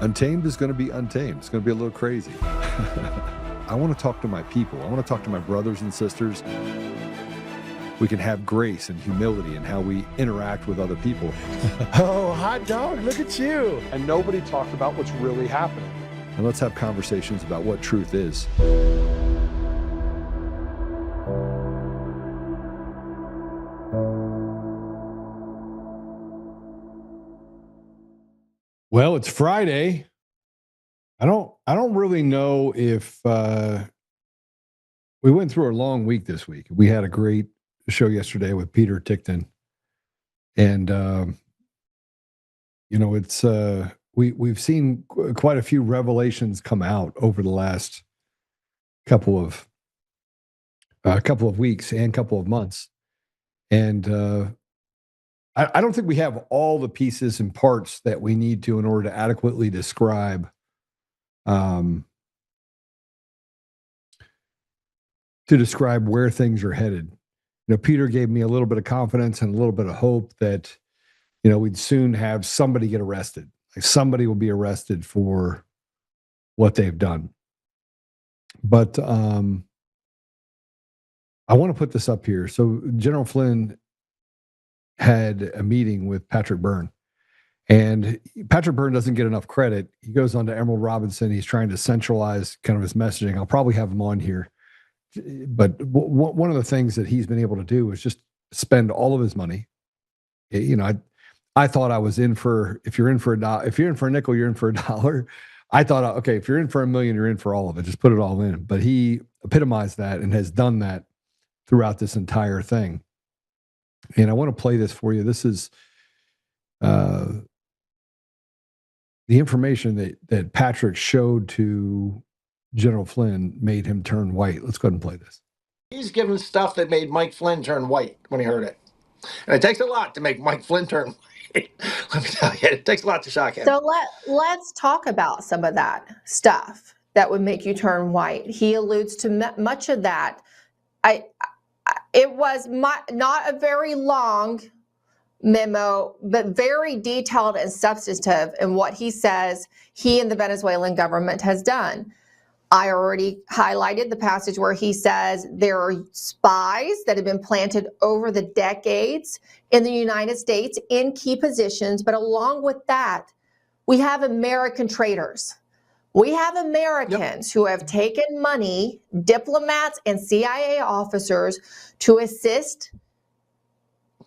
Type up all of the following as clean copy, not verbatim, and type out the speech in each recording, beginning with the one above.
Untamed is going to be untamed. It's going to be a little crazy. I want to talk to my people. I want to talk to my brothers and sisters. We can have grace and humility in how we interact with other people. Oh, hot dog, look at you. And nobody talked about what's really happening. And let's have conversations about what truth is. Well, it's Friday. I don't really know if we went through a long week this week. We had a great show yesterday with Peter Tickton. And it's we've seen quite a few revelations come out over the last couple of weeks and couple of months. And I don't think we have all the pieces and parts that we need to in order to adequately describe where things are headed. Peter gave me a little bit of confidence and a little bit of hope that, we'd soon have somebody get arrested. Like somebody will be arrested for what they've done. But I want to put this up here. So General Flynn had a meeting with Patrick Byrne. And Patrick Byrne doesn't get enough credit. He goes on to Emerald Robinson. He's trying to centralize kind of his messaging. I'll probably have him on here. But one of the things that he's been able to do is just spend all of his money. I thought I was in for, if you're in for a nickel, you're in for a dollar. I thought, okay, if you're in for $1 million, you're in for all of it. Just put it all in. But he epitomized that and has done that throughout this entire thing. And I want to play this for you. This is the information that Patrick showed to General Flynn made him turn white. Let's go ahead and play this. He's given stuff that made Mike Flynn turn white when he heard it. And it takes a lot to make Mike Flynn turn white. Let me tell you, it takes a lot to shock him. So let's talk about some of that stuff that would make you turn white. He alludes to much of that. It was not a very long memo, but very detailed and substantive in what he says he and the Venezuelan government has done. I already highlighted the passage where he says there are spies that have been planted over the decades in the United States in key positions. But along with that, we have American traitors. We have Americans who have taken money, diplomats and CIA officers, to assist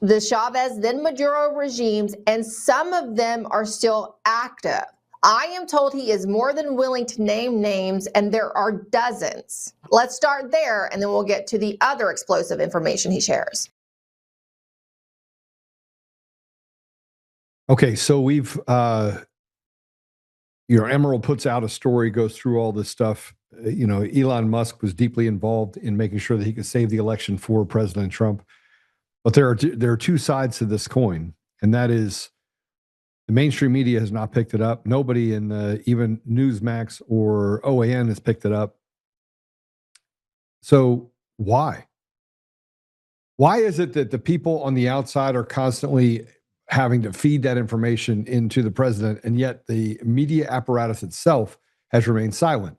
the Chavez, then Maduro regimes, and some of them are still active. I am told he is more than willing to name names, and there are dozens. Let's start there, and then we'll get to the other explosive information he shares. Okay, so we've, Emerald puts out a story, goes through all this stuff. Elon Musk was deeply involved in making sure that he could save the election for President Trump. But there are two sides to this coin, and that is the mainstream media has not picked it up. Nobody in even Newsmax or OAN has picked it up. So why? Why is it that the people on the outside are constantly having to feed that information into the president, and yet the media apparatus itself has remained silent?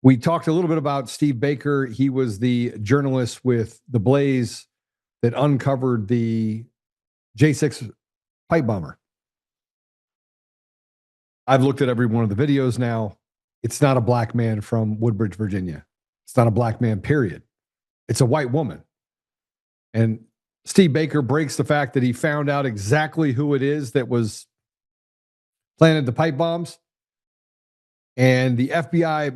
We talked a little bit about Steve Baker. He was the journalist with The Blaze that uncovered the J6 pipe bomber. I've looked at every one of the videos now. It's not a black man from Woodbridge, Virginia. It's not a black man, period. It's a white woman. And Steve Baker breaks the fact that he found out exactly who it is that was planted the pipe bombs. And the FBI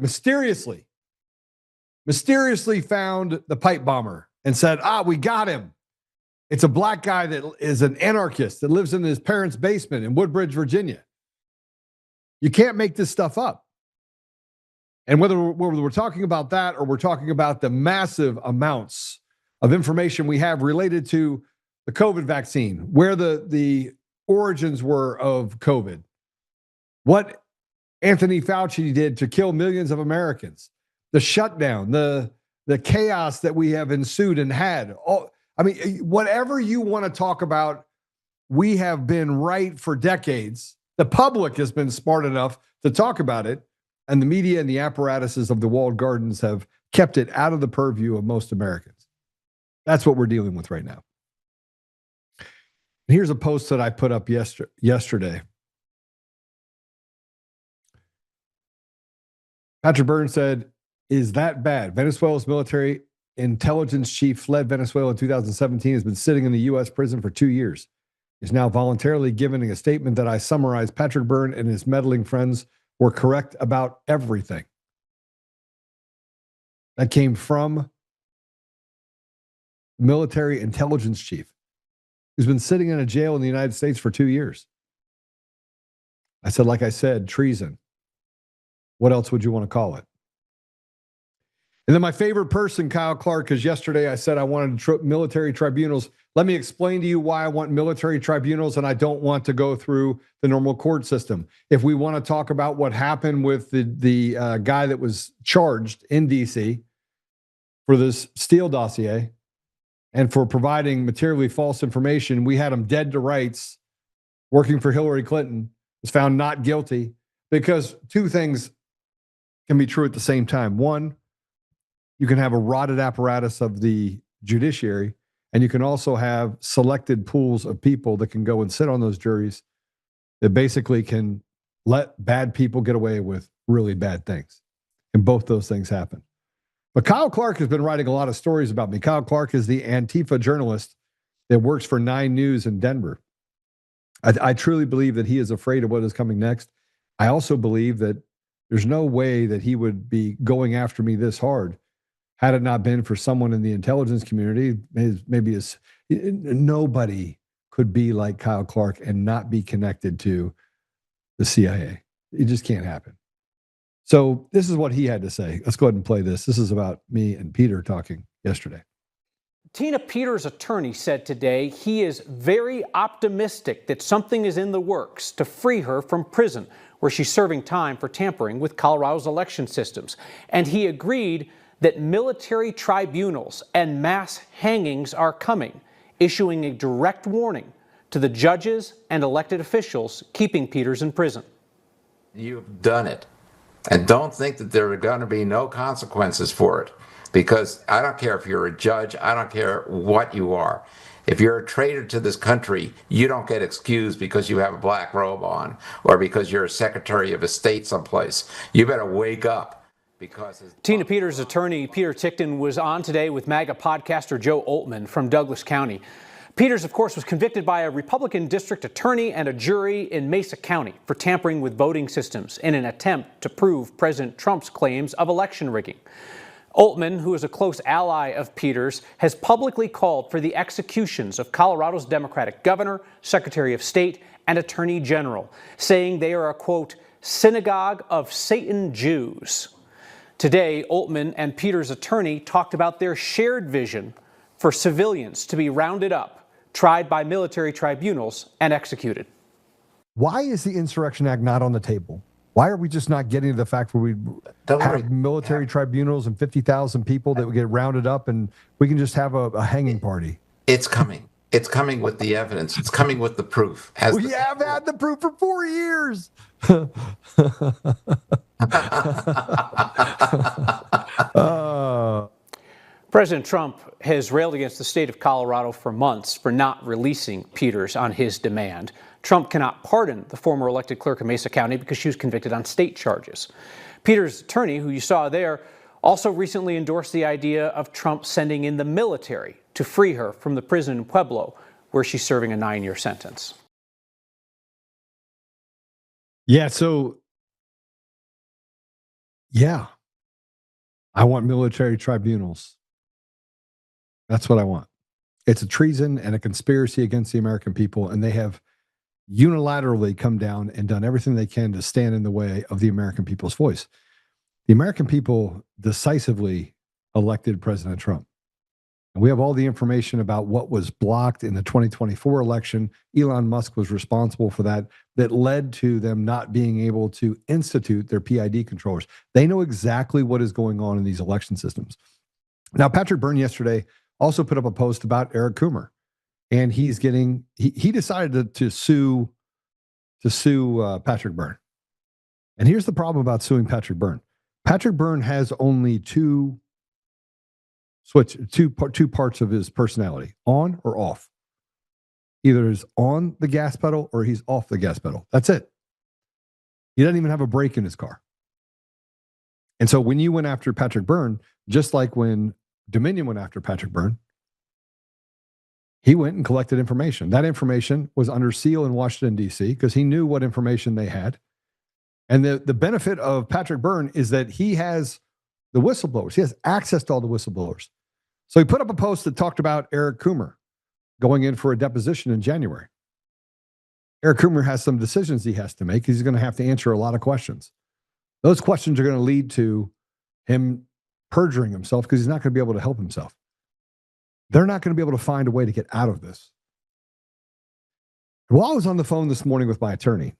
mysteriously found the pipe bomber and said, we got him. It's a black guy that is an anarchist that lives in his parents' basement in Woodbridge, Virginia. You can't make this stuff up. And whether we're talking about that or we're talking about the massive amounts of information we have related to the COVID vaccine, where the origins were of COVID, what Anthony Fauci did to kill millions of Americans, the shutdown, the chaos that we have ensued and had. Whatever you want to talk about, we have been right for decades. The public has been smart enough to talk about it, and the media and the apparatuses of the walled gardens have kept it out of the purview of most Americans. That's what we're dealing with right now. And here's a post that I put up yesterday. Patrick Byrnes said, "Is that bad? Venezuela's military intelligence chief fled Venezuela in 2017, has been sitting in the U.S. prison for 2 years. Is now voluntarily giving a statement that I summarized. Patrick Byrnes and his meddling friends were correct about everything." That came from military intelligence chief who's been sitting in a jail in the United States for 2 years. I said, like I said, treason. What else would you want to call it? And then my favorite person, Kyle Clark, because yesterday I said I wanted military tribunals. Let me explain to you why I want military tribunals and I don't want to go through the normal court system. If we want to talk about what happened with the guy that was charged in D.C. for this Steele dossier and for providing materially false information, we had him dead to rights, working for Hillary Clinton, was found not guilty, because two things can be true at the same time. One, you can have a rotted apparatus of the judiciary, and you can also have selected pools of people that can go and sit on those juries that basically can let bad people get away with really bad things. And both those things happen. But Kyle Clark has been writing a lot of stories about me. Kyle Clark is the Antifa journalist that works for 9 News in Denver. I truly believe that he is afraid of what is coming next. I also believe that there's no way that he would be going after me this hard had it not been for someone in the intelligence community. Maybe nobody could be like Kyle Clark and not be connected to the CIA. It just can't happen. So this is what he had to say. Let's go ahead and play this. This is about me and Peter talking yesterday. Tina Peters' attorney said today he is very optimistic that something is in the works to free her from prison, where she's serving time for tampering with Colorado's election systems. And he agreed that military tribunals and mass hangings are coming, issuing a direct warning to the judges and elected officials keeping Peters in prison. You've done it. And don't think that there are going to be no consequences for it. Because I don't care if you're a judge, I don't care what you are. If you're a traitor to this country, you don't get excused because you have a black robe on or because you're a secretary of a state someplace. You better wake up. Because Tina Peters' attorney, Peter Tickton, was on today with MAGA podcaster Joe Oltmann from Douglas County. Peters, of course, was convicted by a Republican district attorney and a jury in Mesa County for tampering with voting systems in an attempt to prove President Trump's claims of election rigging. Oltmann, who is a close ally of Peters, has publicly called for the executions of Colorado's Democratic governor, Secretary of State, and Attorney General, saying they are a, quote, synagogue of Satan Jews. Today, Oltmann and Peters' attorney talked about their shared vision for civilians to be rounded up, tried by military tribunals, and executed. Why is the Insurrection Act not on the table? Why are we just not getting to the fact where we have military tribunals and 50,000 people that would get rounded up and we can just have a hanging party? It's coming. It's coming with the evidence. It's coming with the proof. We have had the proof for 4 years. President Trump has railed against the state of Colorado for months for not releasing Peters on his demand. Trump cannot pardon the former elected clerk of Mesa County because she was convicted on state charges. Peters' attorney, who you saw there, also recently endorsed the idea of Trump sending in the military to free her from the prison in Pueblo, where she's serving a 9-year sentence. Yeah, so, yeah, I want military tribunals. That's what I want. It's a treason and a conspiracy against the American people, and they have unilaterally come down and done everything they can to stand in the way of the American people's voice. The American people decisively elected President Trump. And we have all the information about what was blocked in the 2024 election. Elon Musk was responsible for that led to them not being able to institute their PID controllers. They know exactly what is going on in these election systems. Now, Patrick Byrne yesterday also put up a post about Eric Coomer. And he's getting, he decided to sue to sue Patrick Byrne. And here's the problem about suing Patrick Byrne. Patrick Byrne has only two parts of his personality, on or off. Either he's on the gas pedal or he's off the gas pedal. That's it. He doesn't even have a brake in his car. And so when you went after Patrick Byrne, just like when Dominion went after Patrick Byrne, he went and collected information. That information was under seal in Washington, D.C., because he knew what information they had. And the benefit of Patrick Byrne is that he has the whistleblowers. He has access to all the whistleblowers. So he put up a post that talked about Eric Coomer going in for a deposition in January. Eric Coomer has some decisions he has to make. He's going to have to answer a lot of questions. Those questions are going to lead to him perjuring himself because he's not going to be able to help himself. They're not going to be able to find a way to get out of this. While I was on the phone this morning with my attorney,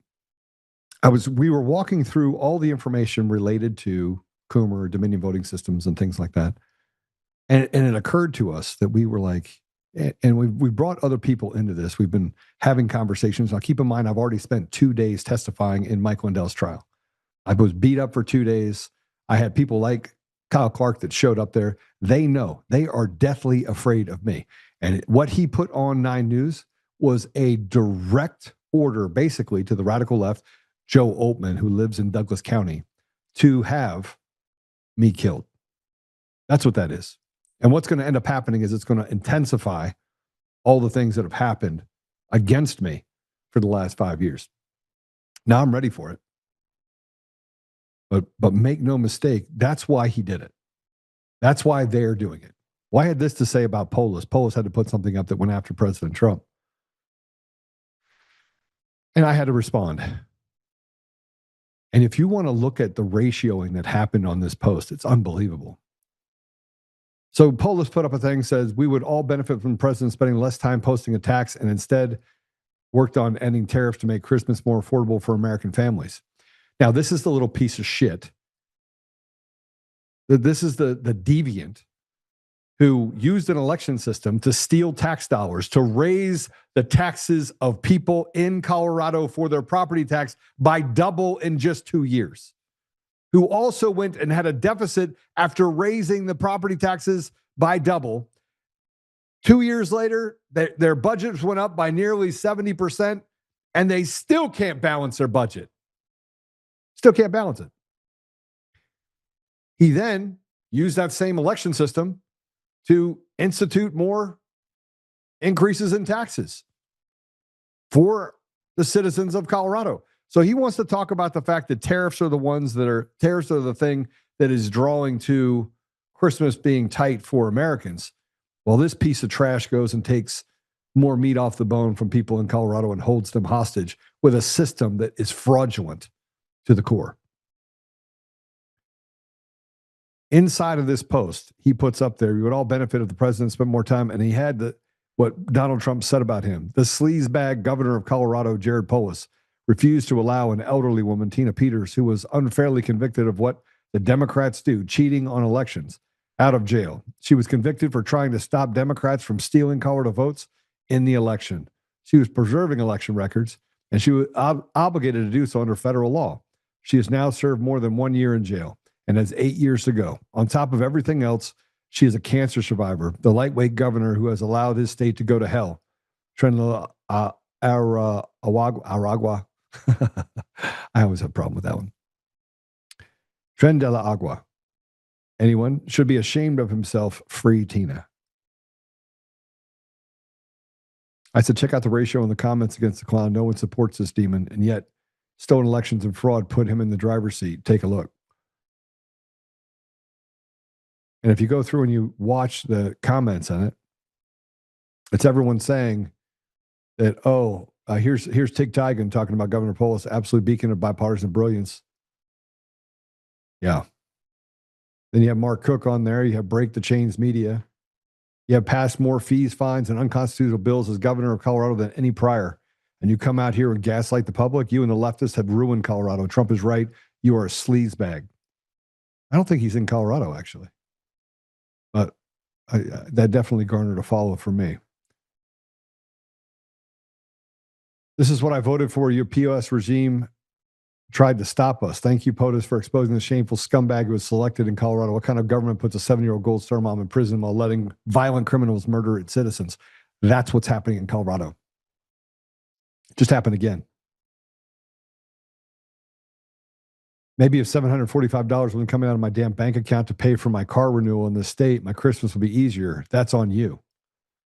we were walking through all the information related to Coomer, Dominion voting systems, and things like that. And it occurred to us that we were like, and we brought other people into this. We've been having conversations. Now, keep in mind, I've already spent 2 days testifying in Mike Lindell's trial. I was beat up for 2 days. I had people like Kyle Clark that showed up there. They know. They are deathly afraid of me. And what he put on 9 News was a direct order, basically, to the radical left, Joe Oltmann, who lives in Douglas County, to have me killed. That's what that is. And what's going to end up happening is it's going to intensify all the things that have happened against me for the last 5 years. Now I'm ready for it. But make no mistake, that's why he did it. That's why they're doing it. Well, I had this to say about Polis. Polis had to put something up that went after President Trump. And I had to respond. And if you want to look at the ratioing that happened on this post, it's unbelievable. So Polis put up a thing, says, we would all benefit from the president spending less time posting attacks and instead worked on ending tariffs to make Christmas more affordable for American families. Now, this is the little piece of shit. This is the deviant who used an election system to steal tax dollars, to raise the taxes of people in Colorado for their property tax by double in just 2 years, who also went and had a deficit after raising the property taxes by double. 2 years later, their budgets went up by nearly 70%, and they still can't balance their budget. Still can't balance it. He then used that same election system to institute more increases in taxes for the citizens of Colorado. So he wants to talk about the fact that tariffs are the thing that is drawing to Christmas being tight for Americans. Well, this piece of trash goes and takes more meat off the bone from people in Colorado and holds them hostage with a system that is fraudulent to the core. Inside of this post, he puts up there, we would all benefit if the president spent more time, and he had what Donald Trump said about him. The sleazebag governor of Colorado, Jared Polis, refused to allow an elderly woman, Tina Peters, who was unfairly convicted of what the Democrats do, cheating on elections, out of jail. She was convicted for trying to stop Democrats from stealing Colorado votes in the election. She was preserving election records, and she was obligated to do so under federal law. She has now served more than 1 year in jail and has 8 years to go. On top of everything else, she is a cancer survivor, the lightweight governor who has allowed his state to go to hell. Aragua. I always have a problem with that one. Tren de la Agua. Anyone should be ashamed of himself. Free Tina. I said, check out the ratio in the comments against the clown. No one supports this demon, and yet stolen elections and fraud put him in the driver's seat. Take a look. And if you go through and you watch the comments on it, it's everyone saying that, here's Tig Tigan talking about Governor Polis, absolute beacon of bipartisan brilliance. Yeah. Then you have Mark Cook on there. You have Break the Chains Media. You have passed more fees, fines, and unconstitutional bills as governor of Colorado than any prior. And you come out here and gaslight the public. You and the leftists have ruined Colorado. Trump is right. You are a sleazebag. I don't think he's in Colorado, actually. But that definitely garnered a follow from me. This is what I voted for. Your POS regime tried to stop us. Thank you, POTUS, for exposing the shameful scumbag who was selected in Colorado. What kind of government puts a 7-year-old Gold Star mom in prison while letting violent criminals murder its citizens? That's what's happening in Colorado. Just happened again. Maybe if $745 wasn't coming out of my damn bank account to pay for my car renewal in the state, my Christmas would be easier. That's on you.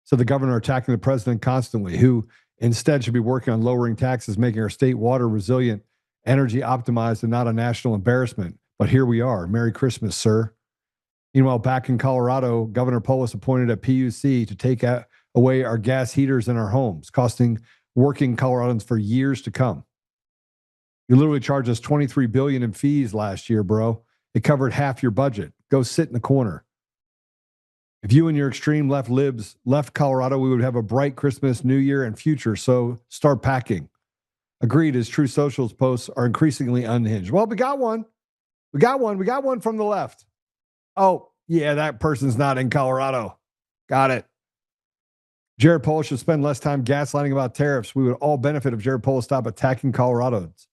So the governor attacking the president constantly, who instead should be working on lowering taxes, making our state water resilient, energy optimized, and not a national embarrassment. But here we are. Merry Christmas, sir. Meanwhile, back in Colorado, Governor Polis appointed a PUC to take away our gas heaters in our homes, costing working Coloradans for years to come. You literally charged us $23 billion in fees last year, bro. It covered half your budget. Go sit in the corner. If you and your extreme left libs left Colorado, we would have a bright Christmas, New Year, and future. So start packing. Agreed, as True Social's posts are increasingly unhinged. Well, we got one. We got one from the left. Oh, yeah, that person's not in Colorado. Got it. Jared Polis should spend less time gaslighting about tariffs. We would all benefit if Jared Polis stopped attacking Coloradans.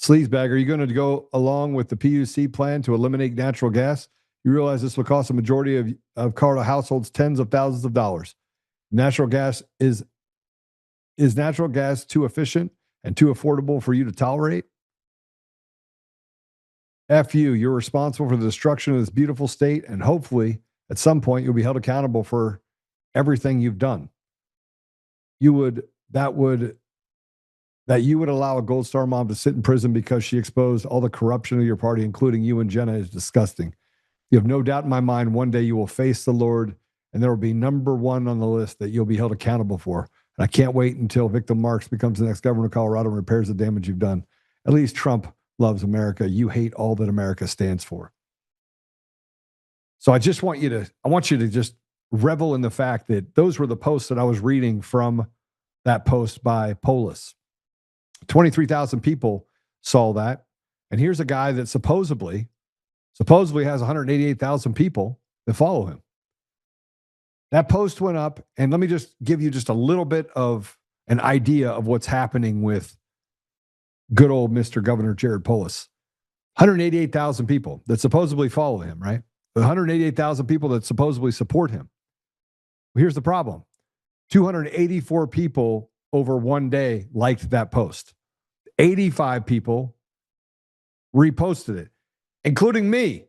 Sleazebag, are you going to go along with the PUC plan to eliminate natural gas? You realize this will cost a majority of Colorado households tens of thousands of dollars. Natural gas is natural gas too efficient and too affordable for you to tolerate? F you, you're responsible for the destruction of this beautiful state, and hopefully at some point you'll be held accountable for everything you've done. You would allow a Gold Star mom to sit in prison because she exposed all the corruption of your party, including you and Jenna, is disgusting. You have no doubt in my mind one day you will face the Lord, and there will be number one on the list that you'll be held accountable for. And I can't wait until Victim Marks becomes the next governor of Colorado and repairs the damage you've done. At least Trump loves America. You hate all that America stands for. So I want you to just revel in the fact that those were the posts that I was reading from that post by Polis. 23,000 people saw that. And here's a guy that supposedly has 188,000 people that follow him. That post went up, and let me just give you just a little bit of an idea of what's happening with good old Mr. Governor Jared Polis. 188,000 people that supposedly follow him, right? 188,000 people that supposedly support him. Well, here's the problem. 284 people over one day liked that post. 85 people reposted it, including me.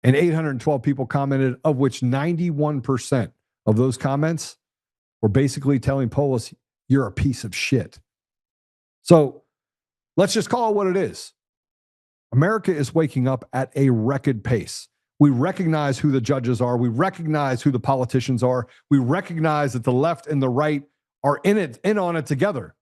And 812 people commented, of which 91% of those comments were basically telling Polis, you're a piece of shit. So let's just call it what it is. America is waking up at a record pace. We recognize who the judges are. We recognize who the politicians are. We recognize that the left and the right are in on it together,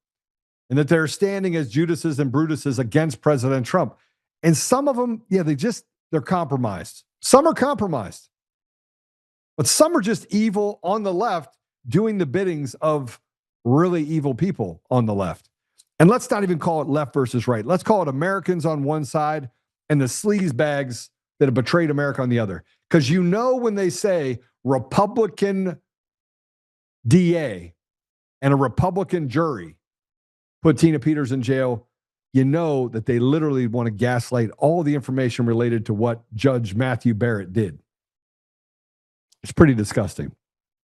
and that they're standing as Judases and Brutuses against President Trump. And some of them, they're compromised. Some are compromised, but some are just evil on the left doing the biddings of really evil people on the left. And let's not even call it left versus right. Let's call it Americans on one side and the sleazebags that have betrayed America on the other. Because when they say Republican DA and a Republican jury put Tina Peters in jail, you know that they literally want to gaslight all the information related to what Judge Matthew Barrett did. It's pretty disgusting.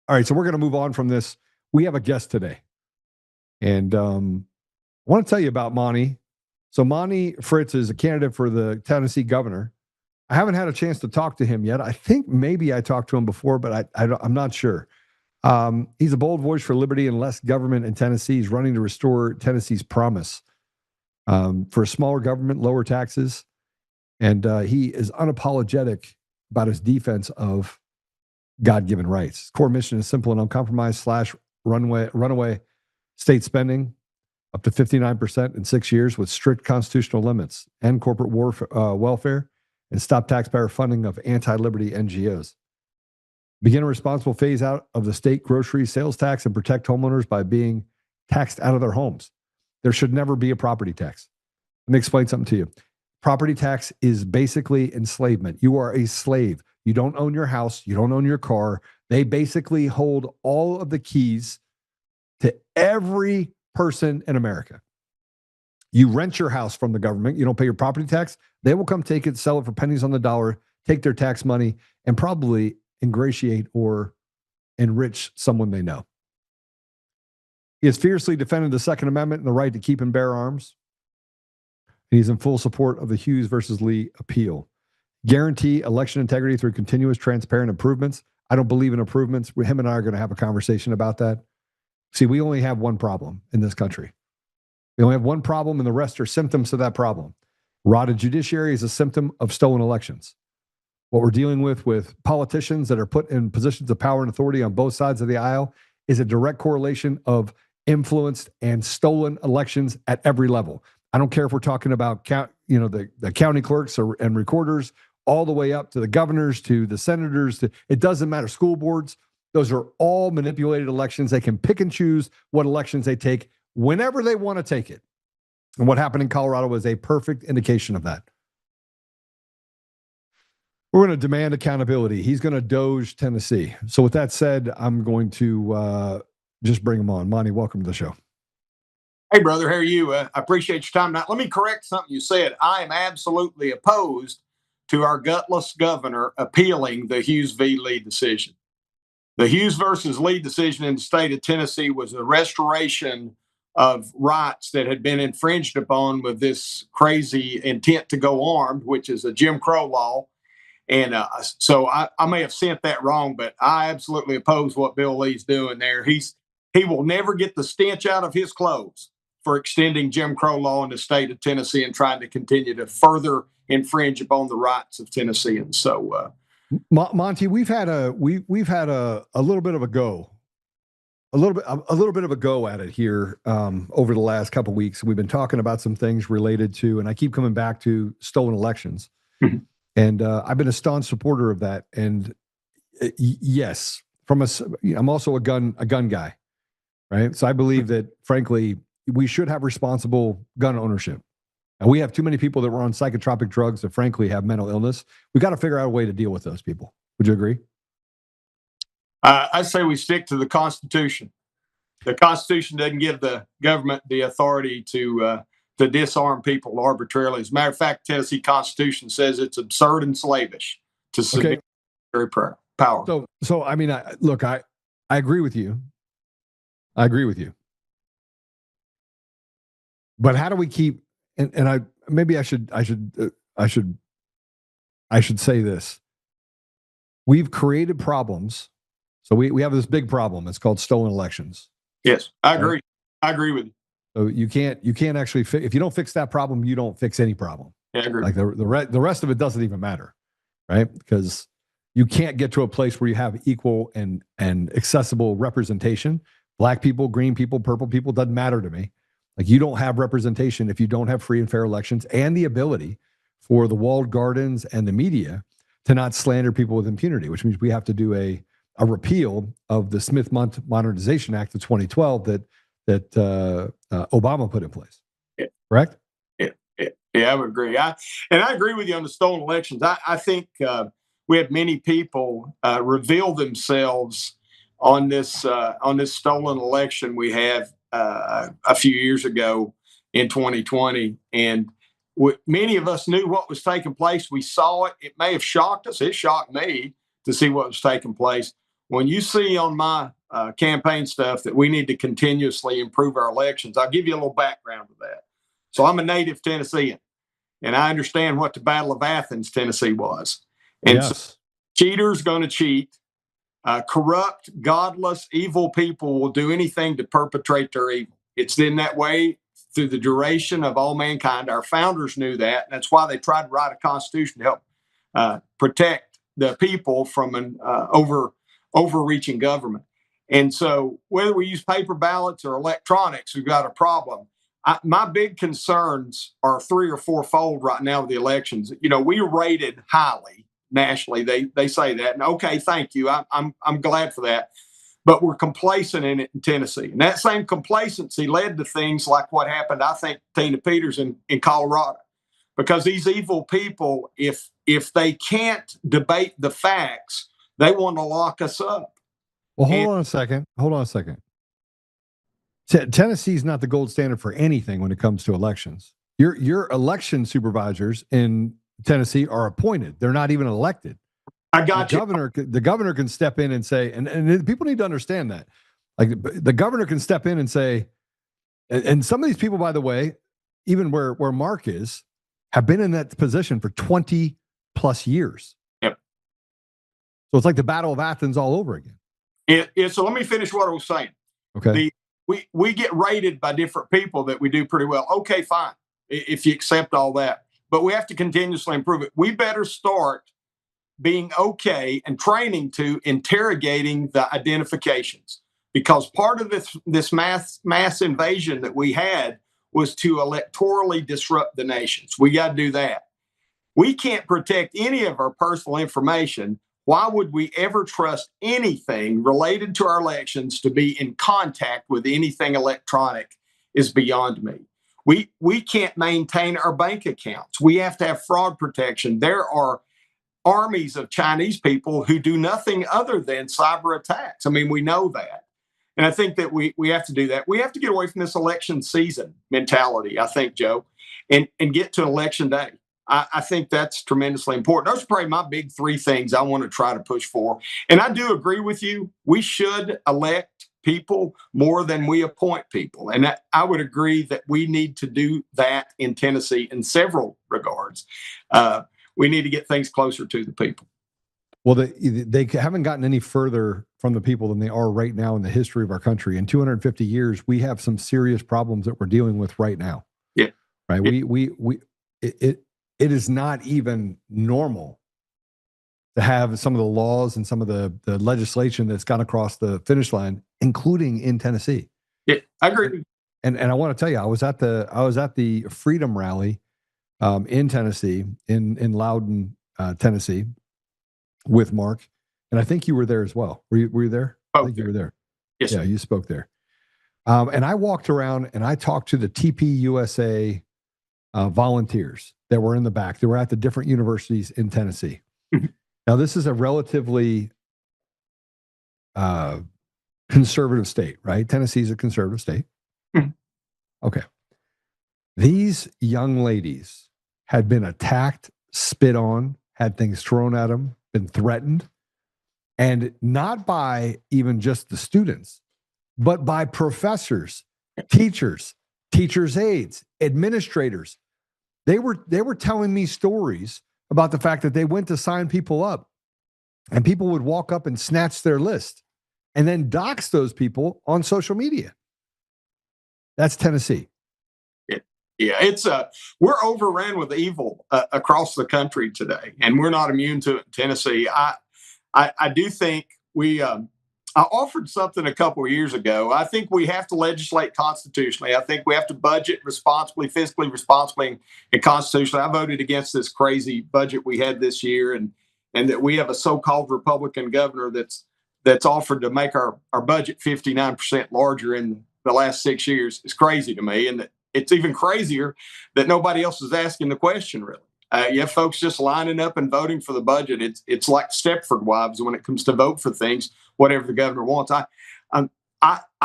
All right, so we're going to move on from this. We have a guest today. And I want to tell you about Monty. So Monty Fritts is a candidate for the Tennessee governor. I haven't had a chance to talk to him yet. I think maybe I talked to him before, but I'm not sure. He's a bold voice for liberty and less government in Tennessee. He's running to restore Tennessee's promise for a smaller government, lower taxes. And he is unapologetic about his defense of God-given rights. His core mission is simple and uncompromised / runaway state spending up to 59% in 6 years with strict constitutional limits, and corporate welfare, and stop taxpayer funding of anti-liberty NGOs. Begin a responsible phase out of the state grocery sales tax and protect homeowners by being taxed out of their homes. There should never be a property tax. Let me explain something to you. Property tax is basically enslavement. You are a slave. You don't own your house. You don't own your car. They basically hold all of the keys to every person in America. You rent your house from the government. You don't pay your property tax. They will come take it, sell it for pennies on the dollar, take their tax money, and probably ingratiate or enrich someone they know. He has fiercely defended the Second Amendment and the right to keep and bear arms. And he's in full support of the Hughes versus Lee appeal. Guarantee election integrity through continuous, transparent improvements. I don't believe in improvements. Him and I are going to have a conversation about that. See, we only have one problem in this country. We only have one problem, and the rest are symptoms of that problem. Rotted judiciary is a symptom of stolen elections. What we're dealing with politicians that are put in positions of power and authority on both sides of the aisle is a direct correlation of influenced and stolen elections at every level. I don't care if we're talking about the county clerks and recorders, all the way up to the governors, to the senators. It doesn't matter. School boards, those are all manipulated elections. They can pick and choose what elections they take whenever they want to take it. And what happened in Colorado was a perfect indication of that. We're going to demand accountability. He's going to doge Tennessee. So with that said, I'm going to just bring him on. Monty, welcome to the show. Hey, brother, how are you? I appreciate your time. Now, let me correct something you said. I am absolutely opposed to our gutless governor appealing the Hughes v. Lee decision. The Hughes versus Lee decision in the state of Tennessee was a restoration of rights that had been infringed upon with this crazy intent to go armed, which is a Jim Crow law. And so I may have sent that wrong, but I absolutely oppose what Bill Lee's doing there. He will never get the stench out of his clothes for extending Jim Crow law in the state of Tennessee and trying to continue to further infringe upon the rights of Tennesseans. So, Monty, we've had a little bit of a go, a little bit of a go at it here over the last couple of weeks. We've been talking about some things related to, and I keep coming back to stolen elections. Mm-hmm. And I've been a staunch supporter of that. And yes, I'm also a gun guy, right? So I believe that, frankly, we should have responsible gun ownership. And we have too many people that were on psychotropic drugs that, frankly, have mental illness. We got to figure out a way to deal with those people. Would you agree? I say we stick to the Constitution. The Constitution doesn't give the government the authority to disarm people arbitrarily. As a matter of fact, Tennessee Constitution says it's absurd and slavish to submit military power. So I mean, I agree with you. I agree with you. But how do we keep? And I should say this. We've created problems. So we have this big problem. It's called stolen elections. Yes, I agree. Right? I agree with you. So you can't actually if you don't fix that problem, you don't fix any problem. Yeah, I agree. Like the rest of it doesn't even matter, right? Because you can't get to a place where you have equal and accessible representation. Black people, green people, purple people, doesn't matter to me. Like, you don't have representation if you don't have free and fair elections and the ability for the walled gardens and the media to not slander people with impunity, which means we have to do a repeal of the Smith Modernization Act of 2012 that Obama put in place. Yeah. Correct? Yeah, I would agree. I agree with you on the stolen elections. I think we had many people reveal themselves on this stolen election we have a few years ago in 2020, and many of us knew what was taking place. We saw it. It may have shocked us. It shocked me to see what was taking place. When you see on my campaign stuff that we need to continuously improve our elections, I'll give you a little background to that. So I'm a native Tennessean, and I understand what the Battle of Athens, Tennessee was. And yes. So cheaters going to cheat. Corrupt, godless, evil people will do anything to perpetrate their evil. It's been that way through the duration of all mankind. Our founders knew that. That's why they tried to write a constitution to help protect the people from an overreaching government. And so whether we use paper ballots or electronics, we've got a problem. My big concerns are 3 or 4-fold right now with the elections. You know, we rated highly nationally. They say that. And okay, thank you. I'm glad for that. But we're complacent in it in Tennessee. And that same complacency led to things like what happened, I think, Tina Peters in Colorado. Because these evil people, if they can't debate the facts, they want to lock us up. Well, hold on a second. Tennessee is not the gold standard for anything when it comes to elections. Your election supervisors in Tennessee are appointed. They're not even elected. I got you. The governor can step in and say, and people need to understand that. Like the governor can step in and say, and some of these people, by the way, even where Mark is, have been in that position for 20 plus years. Yep. So it's like the Battle of Athens all over again. So let me finish what I was saying. Okay. We get rated by different people that we do pretty well. Okay, fine, if you accept all that. But we have to continuously improve it. We better start being okay and training to interrogating the identifications, because part of this mass invasion that we had was to electorally disrupt the nations. We got to do that. We can't protect any of our personal information. Why would we ever trust anything related to our elections to be in contact with anything electronic is beyond me. We can't maintain our bank accounts. We have to have fraud protection. There are armies of Chinese people who do nothing other than cyber attacks. I mean, we know that. And I think that we have to do that. We have to get away from this election season mentality, I think, Joe, and get to election day. I think that's tremendously important. Those are probably my big three things I want to try to push for. And I do agree with you. We should elect people more than we appoint people. And I would agree that we need to do that in Tennessee in several regards. We need to get things closer to the people. Well, they haven't gotten any further from the people than they are right now in the history of our country. In 250 years, we have some serious problems that we're dealing with right now. Yeah. Right. Yeah. It is not even normal to have some of the laws and some of the legislation that's gone across the finish line, including in Tennessee. Yeah, I agree. And I want to tell you, I was at the Freedom Rally in Tennessee, in Loudon, Tennessee, with Mark, and I think you were there as well. Were you there? I think you were there. Yes. Yeah, you spoke there. And I walked around and I talked to the TPUSA volunteers that were in the back. They were at the different universities in Tennessee. Now, this is a relatively conservative state, right? Tennessee is a conservative state. Okay. These young ladies had been attacked, spit on, had things thrown at them, been threatened, and not by even just the students, but by professors, teachers, teachers' aides, administrators. They were telling me stories about the fact that they went to sign people up and people would walk up and snatch their list and then dox those people on social media. That's Tennessee. Yeah, it's we're overran with evil across the country today, and we're not immune to it in Tennessee. I do think I offered something a couple of years ago. I think we have to legislate constitutionally. I think we have to budget responsibly, fiscally responsibly, and constitutionally. I voted against this crazy budget we had this year, and that we have a so-called Republican governor that's offered to make our budget 59% larger in the last 6 years. It's crazy to me, and it's even crazier that nobody else is asking the question, really. You have folks just lining up and voting for the budget. It's like Stepford wives when it comes to vote for things, whatever the governor wants. I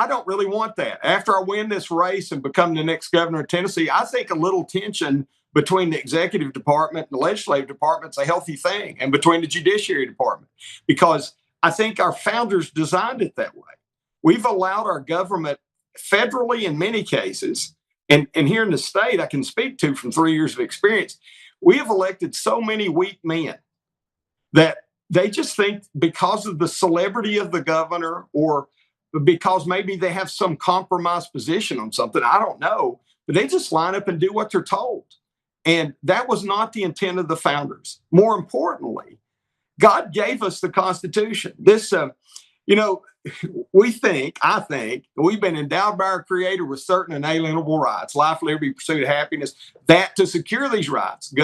don't really want that. After I win this race and become the next governor of Tennessee, I think a little tension between the executive department and the legislative department is a healthy thing, and between the judiciary department, because I think our founders designed it that way. We've allowed our government federally in many cases, and here in the state I can speak to from 3 years of experience, we have elected so many weak men that they just think because of the celebrity of the governor, or because maybe they have some compromised position on something, I don't know, but they just line up and do what they're told. And that was not the intent of the founders. More importantly, God gave us the Constitution. This, I think we've been endowed by our Creator with certain inalienable rights, life, liberty, pursuit of happiness, that to secure these rights,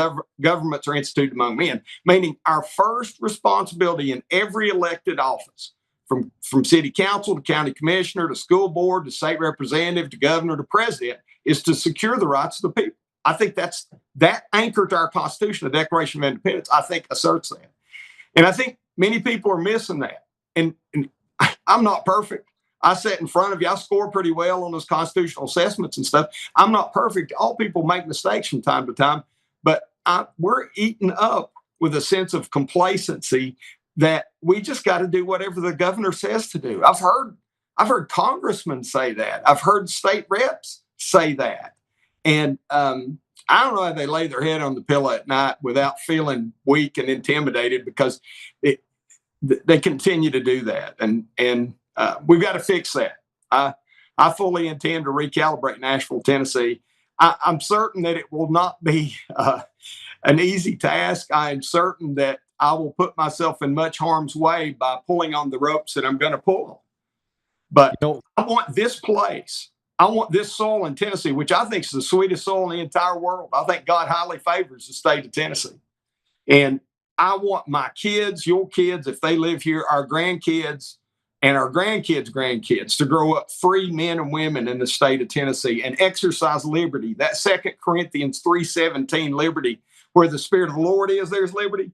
governments are instituted among men, meaning our first responsibility in every elected office, from city council to county commissioner to school board to state representative to governor to president, is to secure the rights of the people. I think that anchor to our Constitution, the Declaration of Independence, I think asserts that. And I think many people are missing that. And I'm not perfect. I sat in front of you. I score pretty well on those constitutional assessments and stuff. I'm not perfect. All people make mistakes from time to time, but we're eaten up with a sense of complacency that we just got to do whatever the governor says to do. I've heard congressmen say that. I've heard state reps say that. And I don't know how they lay their head on the pillow at night without feeling weak and intimidated, because they continue to do that. And we've got to fix that. I fully intend to recalibrate Nashville, Tennessee. I'm certain that it will not be an easy task. I am certain that I will put myself in much harm's way by pulling on the ropes that I'm going to pull. But I want this place. I want this soil in Tennessee, which I think is the sweetest soil in the entire world. I think God highly favors the state of Tennessee. And I want my kids, your kids, if they live here, our grandkids, and our grandkids to grow up free men and women in the state of Tennessee and exercise liberty. That 2 Corinthians 3:17 liberty, where the Spirit of the Lord is, there's liberty.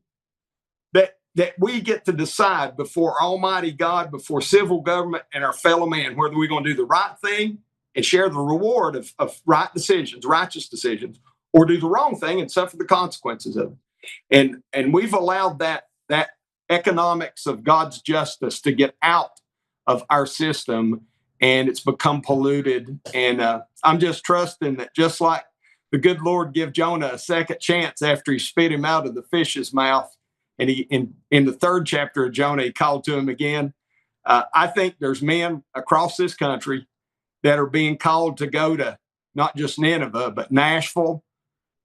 That we get to decide before Almighty God, before civil government and our fellow man, whether we're going to do the right thing and share the reward of right decisions, righteous decisions, or do the wrong thing and suffer the consequences of it. And we've allowed that economics of God's justice to get out of our system, and it's become polluted. And I'm just trusting that, just like the good Lord gave Jonah a second chance after he spit him out of the fish's mouth, and he in the 3rd chapter of Jonah, he called to him again. I think there's men across this country that are being called to go to not just Nineveh, but Nashville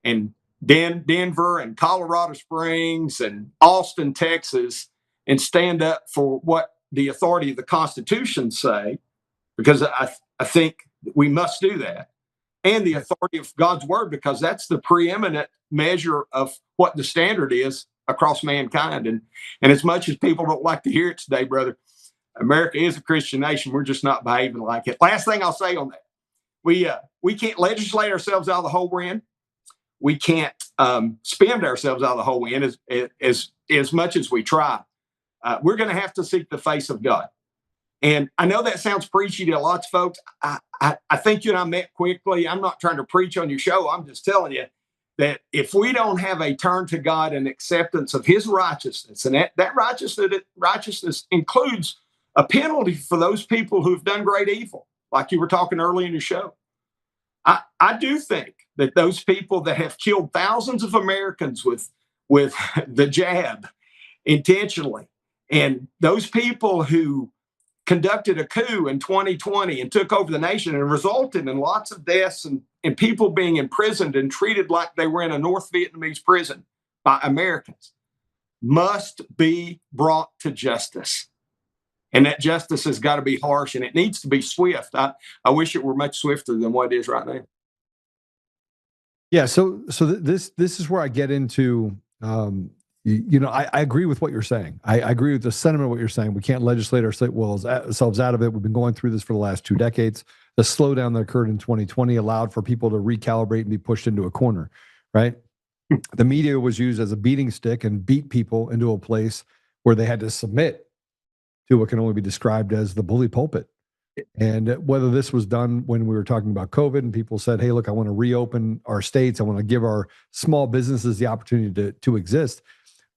and Denver and Colorado Springs and Austin, Texas, and stand up for what the authority of the Constitution say, because I think we must do that, and the authority of God's word, because that's the preeminent measure of what the standard is across mankind. And as much as people don't like to hear it today, brother, America is a Christian nation. We're just not behaving like it. Last thing I'll say on that, we can't legislate ourselves out of the hole we're in. We can't spend ourselves out of the hole we're in as much as we try. We're going to have to seek the face of God. And I know that sounds preachy to lots of folks. I think you and I met quickly. I'm not trying to preach on your show. I'm just telling you that if we don't have a turn to God and acceptance of his righteousness, and that righteousness includes a penalty for those people who've done great evil, like you were talking early in the show. I do think that those people that have killed thousands of Americans with the jab intentionally, and those people who conducted a coup in 2020 and took over the nation and resulted in lots of deaths and people being imprisoned and treated like they were in a North Vietnamese prison by Americans, must be brought to justice. And that justice has got to be harsh, and it needs to be swift. I wish it were much swifter than what it is right now. Yeah. So this is where I get into, I agree with what you're saying. I agree with the sentiment of what you're saying. We can't legislate ourselves out of it. We've been going through this for the last 2 decades. The slowdown that occurred in 2020 allowed for people to recalibrate and be pushed into a corner, right? The media was used as a beating stick and beat people into a place where they had to submit to what can only be described as the bully pulpit. And whether this was done when we were talking about COVID and people said, hey, look, I want to reopen our states. I want to give our small businesses the opportunity to exist.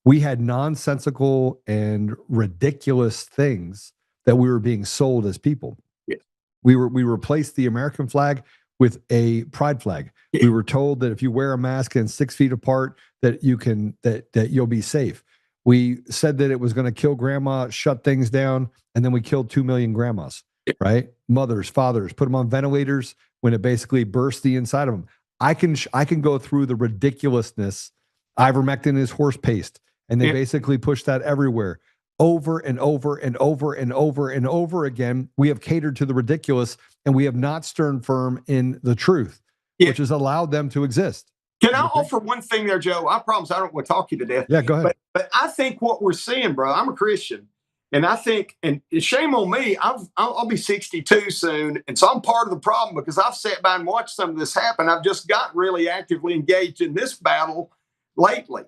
We had nonsensical and ridiculous things that we were being sold as people. Yeah. We replaced the American flag with a pride flag. Yeah. We were told that if you wear a mask and 6 feet apart, that you'll be safe. We said that it was going to kill grandma, shut things down, and then we killed 2 million grandmas, right? Mothers, fathers, put them on ventilators when it basically burst the inside of them. I can go through the ridiculousness. Ivermectin is horse paste, and they basically push that everywhere, over and over and over and over and over again. We have catered to the ridiculous, and we have not stood firm in the truth, which has allowed them to exist. Can I offer one thing there, Joe? I promise I don't want to talk you to death. Yeah, go ahead. But I think what we're seeing, bro, I'm a Christian, and I think, and shame on me, I'll be 62 soon, and so I'm part of the problem because I've sat by and watched some of this happen. I've just got really actively engaged in this battle lately.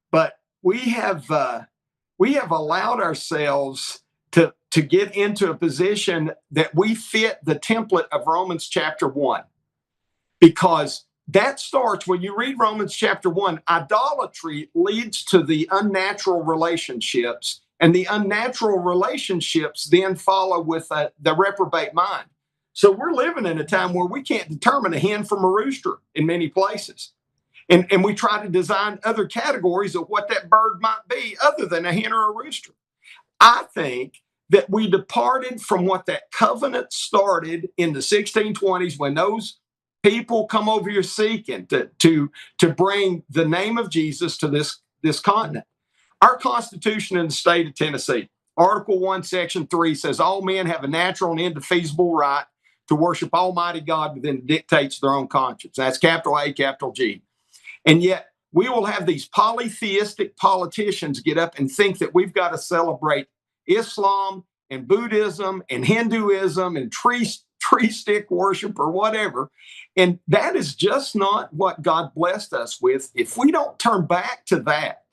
But we have allowed ourselves to get into a position that we fit the template of Romans chapter 1. Because that starts when you read Romans chapter 1, idolatry leads to the unnatural relationships, and the unnatural relationships then follow with the reprobate mind. So we're living in a time where we can't determine a hen from a rooster in many places. And we try to design other categories of what that bird might be other than a hen or a rooster. I think that we departed from what that covenant started in the 1620s when those people come over here seeking to bring the name of Jesus to this continent. Our Constitution in the state of Tennessee, Article 1, Section 3 says all men have a natural and indefeasible right to worship Almighty God within the dictates of their own conscience. That's capital A, capital G. And yet we will have these polytheistic politicians get up and think that we've got to celebrate Islam and Buddhism and Hinduism and tree stick worship or whatever. And that is just not what God blessed us with. If we don't turn back to that,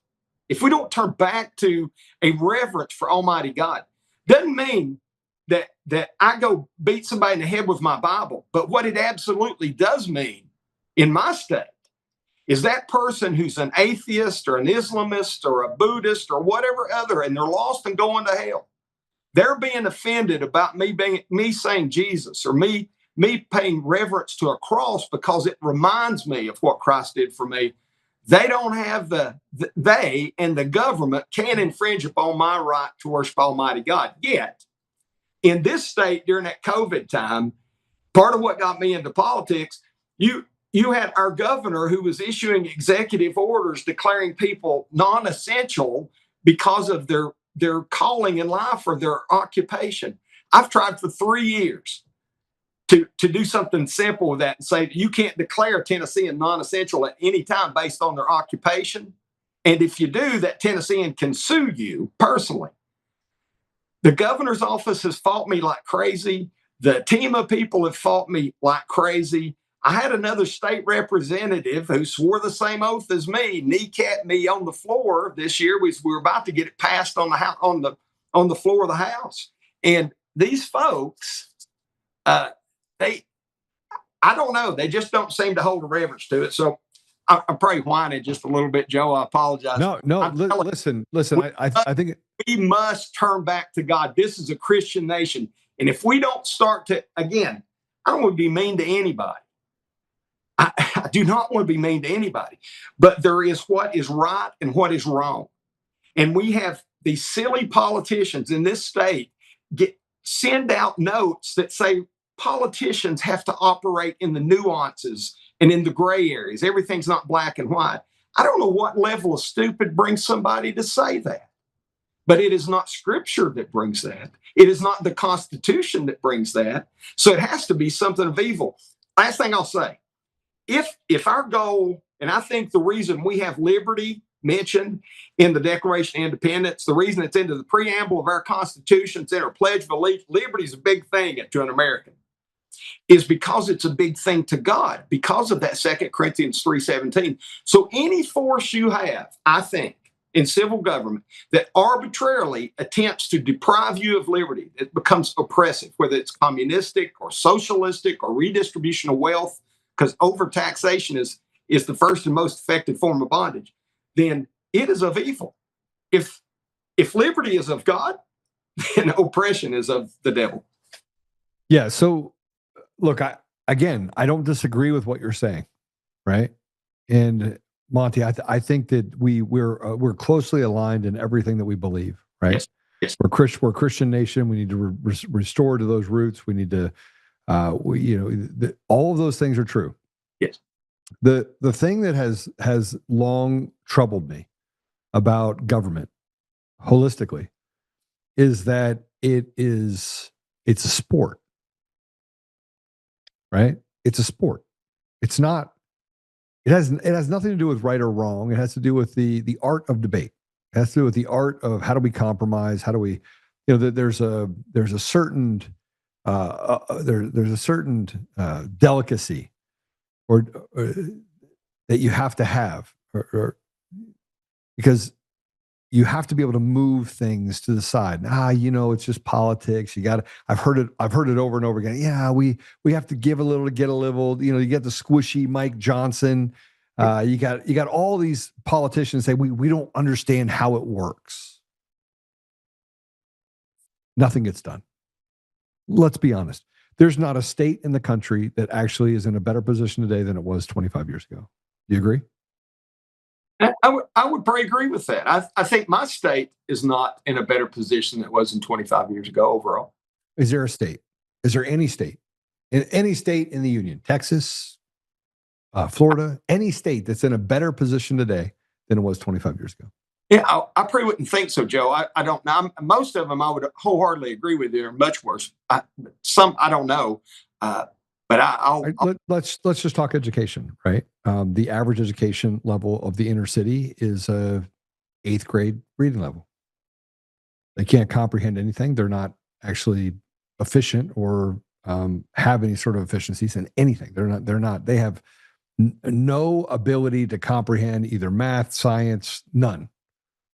if we don't turn back to a reverence for Almighty God, doesn't mean that I go beat somebody in the head with my Bible. But what it absolutely does mean in my state is that person who's an atheist or an Islamist or a Buddhist or whatever other, and they're lost and going to hell. They're being offended about me saying Jesus or me paying reverence to a cross because it reminds me of what Christ did for me. They don't have they and the government can infringe upon my right to worship Almighty God. Yet, in this state during that COVID time, part of what got me into politics, you had our governor who was issuing executive orders declaring people non-essential because of their calling in life or their occupation. I've tried for 3 years to do something simple with that and say you can't declare a Tennessean non-essential at any time based on their occupation. And if you do, that Tennessean can sue you personally. The governor's office has fought me like crazy. The team of people have fought me like crazy. I had another state representative who swore the same oath as me, kneecapped me on the floor this year. We were about to get it passed on the floor of the House. And these folks, I don't know. They just don't seem to hold a reverence to it. So I'm probably whining just a little bit, Joe. I apologize. No. Listen. I think we must turn back to God. This is a Christian nation. And if we don't start to, again, I don't want to be mean to anybody. I do not want to be mean to anybody, but there is what is right and what is wrong. And we have these silly politicians in this state send out notes that say politicians have to operate in the nuances and in the gray areas. Everything's not black and white. I don't know what level of stupid brings somebody to say that, but it is not Scripture that brings that. It is not the Constitution that brings that. So it has to be something of evil. Last thing I'll say. If our goal, and I think the reason we have liberty mentioned in the Declaration of Independence, the reason it's into the preamble of our Constitution, it's in our Pledge of Allegiance, liberty is a big thing to an American, is because it's a big thing to God, because of that 2 Corinthians 3:17. So any force you have, I think, in civil government that arbitrarily attempts to deprive you of liberty, it becomes oppressive, whether it's communistic or socialistic or redistribution of wealth, because overtaxation is the first and most effective form of bondage, then it is of evil. If liberty is of God, then oppression is of the devil. Yeah. So look, I don't disagree with what you're saying, right? And Monty, I think that we're closely aligned in everything that we believe, right? Yes. We're a Christian nation. We need to restore to those roots. We need to, all of those things are true. Yes. The thing that has long troubled me about government holistically is that it's a sport, right? It's a sport. It's not. It has nothing to do with right or wrong. It has to do with the art of debate. It has to do with the art of how do we compromise? How do we, there's a certain there's a certain delicacy or that you have to have, or because you have to be able to move things to the side. It's just politics. I've heard it over and over again. Yeah, we have to give a little to get a little. You get the squishy Mike Johnson. You got all these politicians say we don't understand how it works. Nothing gets done. Let's be honest. There's not a state in the country that actually is in a better position today than it was 25 years ago. Do you agree? I would probably agree with that. I think my state is not in a better position than it was in 25 years ago overall. Is there a state? Is there any state? In any state in the union? Texas, Florida, any state that's in a better position today than it was 25 years ago? Yeah, I probably wouldn't think so, Joe. I don't know. Most of them I would wholeheartedly agree with you. Are much worse. Some I don't know. But let's just talk education, right? The average education level of the inner city is a 8th grade reading level. They can't comprehend anything. They're not actually efficient or have any sort of efficiencies in anything. They're not. They have no ability to comprehend either math, science, none.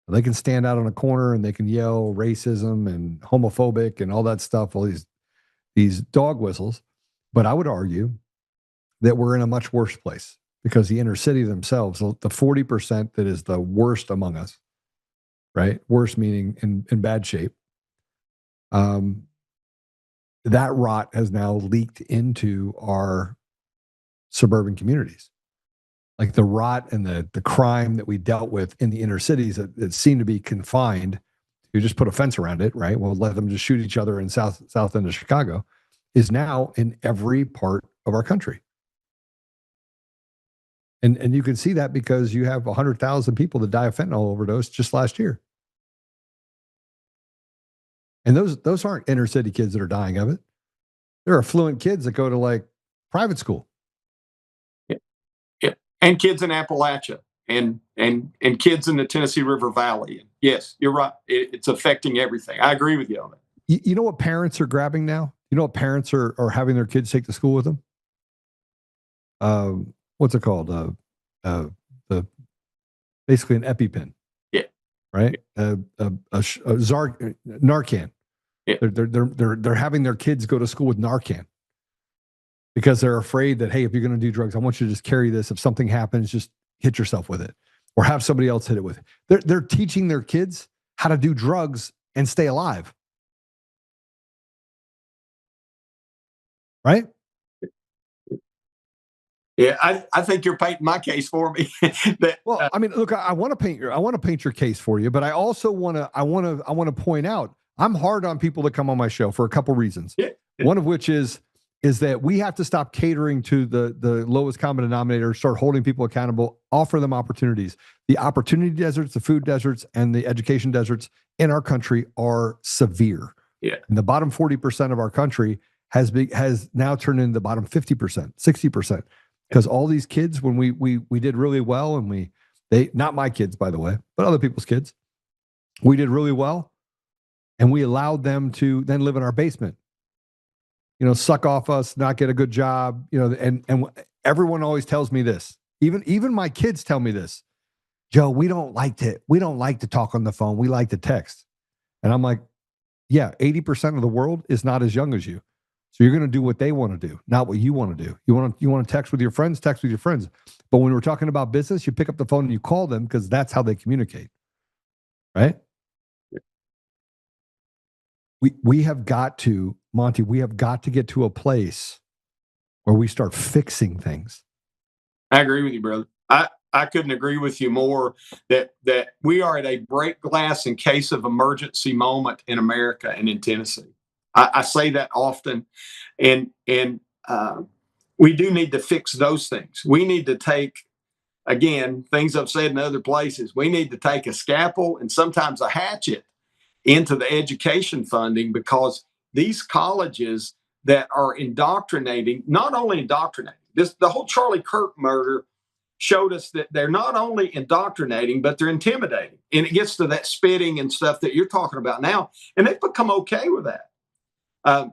They can stand out on a corner and they can yell racism and homophobic and all that stuff, all these dog whistles. But I would argue that we're in a much worse place because the inner city themselves, the 40% that is the worst among us, right? Worst meaning in bad shape. That rot has now leaked into our suburban communities. Like the rot and the crime that we dealt with in the inner cities that seem to be confined. You just put a fence around it, right? We'll let them just shoot each other in south end of Chicago. Is now in every part of our country. And you can see that because you have 100,000 people that die of fentanyl overdose just last year. And those aren't inner city kids that are dying of it. They're affluent kids that go to like private school. Yeah. And kids in Appalachia and kids in the Tennessee River Valley. Yes, you're right. It's affecting everything. I agree with you on that. You know what parents are grabbing now? You know what parents are having their kids take to school with them? What's it called? Basically an EpiPen. Yeah. Right. Narcan. Yeah. They're having their kids go to school with Narcan because they're afraid that, hey, if you're going to do drugs, I want you to just carry this. If something happens, just hit yourself with it, or have somebody else hit it with it. They're teaching their kids how to do drugs and stay alive. Right? Yeah, I think you're painting my case for me. Well, I mean, look, I want to paint your case for you, but I also want to point out I'm hard on people that come on my show for a couple reasons. Yeah. One of which is that we have to stop catering to the lowest common denominator, start holding people accountable, offer them opportunities. The opportunity deserts, the food deserts, and the education deserts in our country are severe. Yeah. And the bottom 40% of our country has now turned into the bottom 50%, 60%. Because all these kids, when we did really well, and they not my kids, by the way, but other people's kids, we did really well, and we allowed them to then live in our basement. Suck off us, not get a good job, and everyone always tells me this. Even my kids tell me this. Joe, we don't like to talk on the phone. We like to text. And I'm like, yeah, 80% of the world is not as young as you. So you're going to do what they want to do, not what you want to do. You want to text with your friends, text with your friends. But when we're talking about business, you pick up the phone and you call them because that's how they communicate. Right? We have got to, Monty, get to a place where we start fixing things. I agree with you, brother. I couldn't agree with you more that we are at a break glass in case of emergency moment in America and in Tennessee. I say that often, and we do need to fix those things. We need to take, again, things I've said in other places. We need to take a scalpel and sometimes a hatchet into the education funding, because these colleges that are indoctrinating, not only indoctrinating, the whole Charlie Kirk murder showed us that they're not only indoctrinating, but they're intimidating. And it gets to that spitting and stuff that you're talking about now, and they've become okay with that.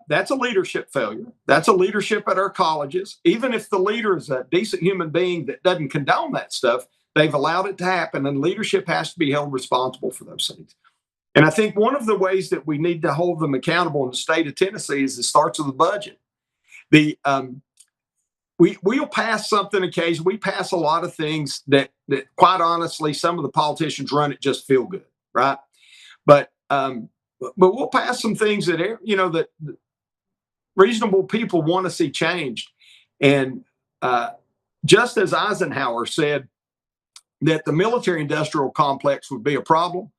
That's a leadership failure. That's a leadership at our colleges. Even if the leader is a decent human being that doesn't condone that stuff, they've allowed it to happen, and leadership has to be held responsible for those things. And I think one of the ways that we need to hold them accountable in the state of Tennessee is it starts with the budget. We'll pass something occasionally. We pass a lot of things that quite honestly, some of the politicians run it just feel good, right? But we'll pass some things that that reasonable people want to see changed. And just as Eisenhower said that the military-industrial complex would be a problem,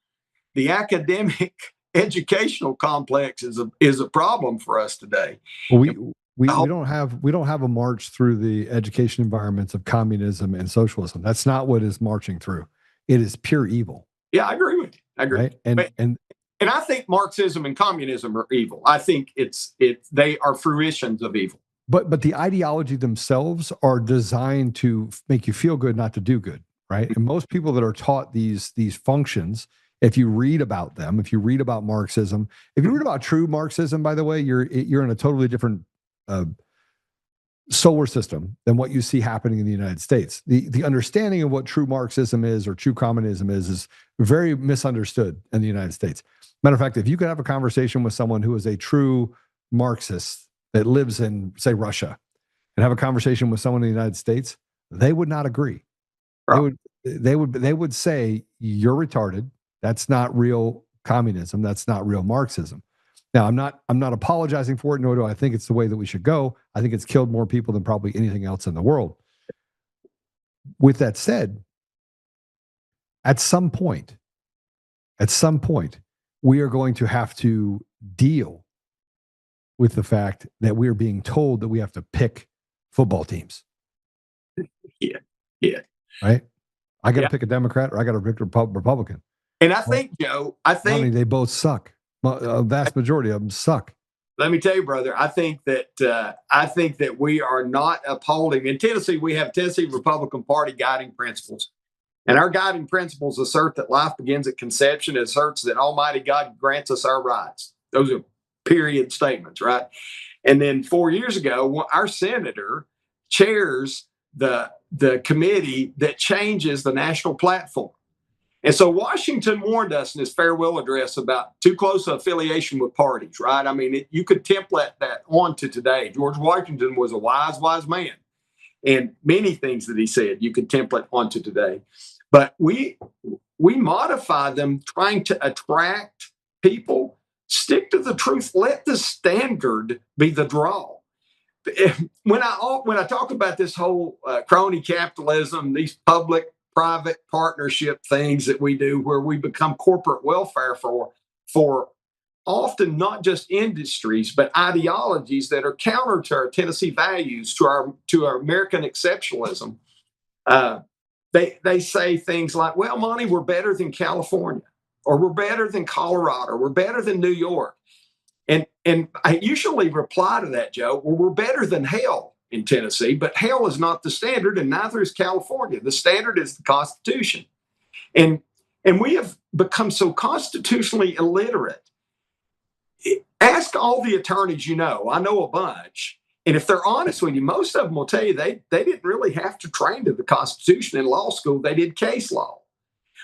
the academic educational complex is a problem for us today. We don't have a march through the education environments of communism and socialism. That's not what is marching through. It is pure evil. Yeah, I agree with you. I agree. Right? And I think Marxism and communism are evil. I think they are fruitions of evil. But the ideology themselves are designed to make you feel good, not to do good, right? And most people that are taught these functions, if you read about them, if you read about Marxism, if you read about true Marxism, by the way, you're in a totally different solar system than what you see happening in the United States. The understanding of what true Marxism is or true communism is very misunderstood in the United States. Matter of fact, if you could have a conversation with someone who is a true Marxist that lives in, say, Russia, and have a conversation with someone in the United States, they would not agree. Right. They would say, you're retarded. That's not real communism. That's not real Marxism. Now, I'm not apologizing for it, nor do I think it's the way that we should go. I think it's killed more people than probably anything else in the world. With that said, at some point, we are going to have to deal with the fact that we are being told that we have to pick football teams. Yeah. Right? I got to pick a Democrat or I got to pick a Republican. And I think, Joe, they both suck. A vast majority of them suck. Let me tell you, brother, I think that we are not upholding. In Tennessee, we have Tennessee Republican Party guiding principles. And our guiding principles assert that life begins at conception. It asserts that Almighty God grants us our rights. Those are period statements, right? And then 4 years ago, our senator chairs the committee that changes the national platform. And so Washington warned us in his farewell address about too close affiliation with parties, right? I mean, you could template that onto today. George Washington was a wise man. And many things that he said you could template onto today. But we modify them trying to attract people. Stick to the truth. Let the standard be the draw. When I talk about this whole crony capitalism, these public-private partnership things that we do where we become corporate welfare for often not just industries, but ideologies that are counter to our Tennessee values, to our American exceptionalism. They say things like, well, Monty, we're better than California, or we're better than Colorado, or we're better than New York. And I usually reply to that, Joe, well, we're better than hell in Tennessee, but hell is not the standard, and neither is California. The standard is the Constitution. And we have become so constitutionally illiterate. Ask all the attorneys you know. I know a bunch. And if they're honest with you, most of them will tell you they didn't really have to train to the Constitution in law school. They did case law,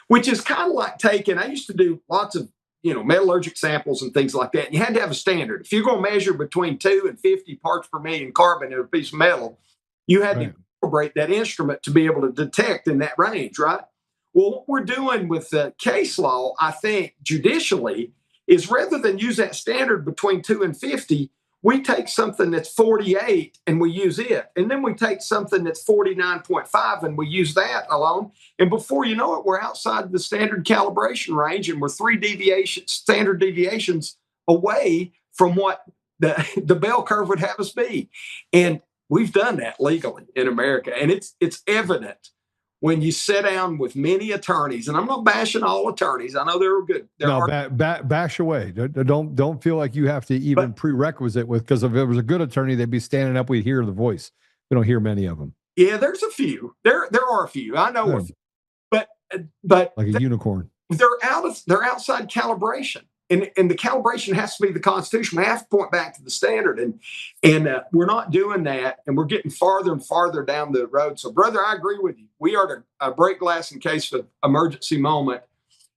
which is kind of like I used to do lots of, metallurgic samples and things like that. And you had to have a standard. If you're going to measure between 2 and 50 parts per million carbon in a piece of metal, you had to calibrate that instrument to be able to detect in that range, right? Well, what we're doing with the case law, I think, judicially, is rather than use that standard between 2 and 50, we take something that's 48 and we use it. And then we take something that's 49.5 and we use that alone. And before you know it, we're outside the standard calibration range and we're 3 standard deviations away from what the bell curve would have us be. And we've done that legally in America. And it's evident when you sit down with many attorneys, and I'm not bashing all attorneys. I know they're good. Bash away. Don't feel like you have to even prerequisite with, because if it was a good attorney, they'd be standing up. We'd hear the voice. We don't hear many of them. Yeah, there's a few. There are a few. I know a few. But like a unicorn. They're outside calibration. and the calibration has to be the Constitution. We have to point back to the standard, and we're not doing that, and we're getting farther and farther down the road. So, brother, I agree with you. We are to break glass in case of emergency moment.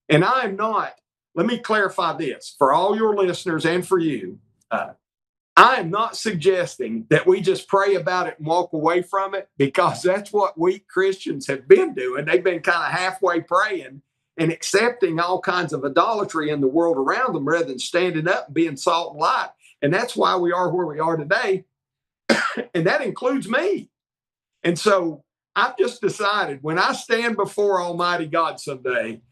And I am not. Let me clarify this for all your listeners and for you. I am not suggesting that we just pray about it and walk away from it, because that's what weak Christians have been doing. They've been kind of halfway praying and accepting all kinds of idolatry in the world around them rather than standing up and being salt and light. And that's why we are where we are today. And that includes me. And so I've just decided when I stand before Almighty God someday,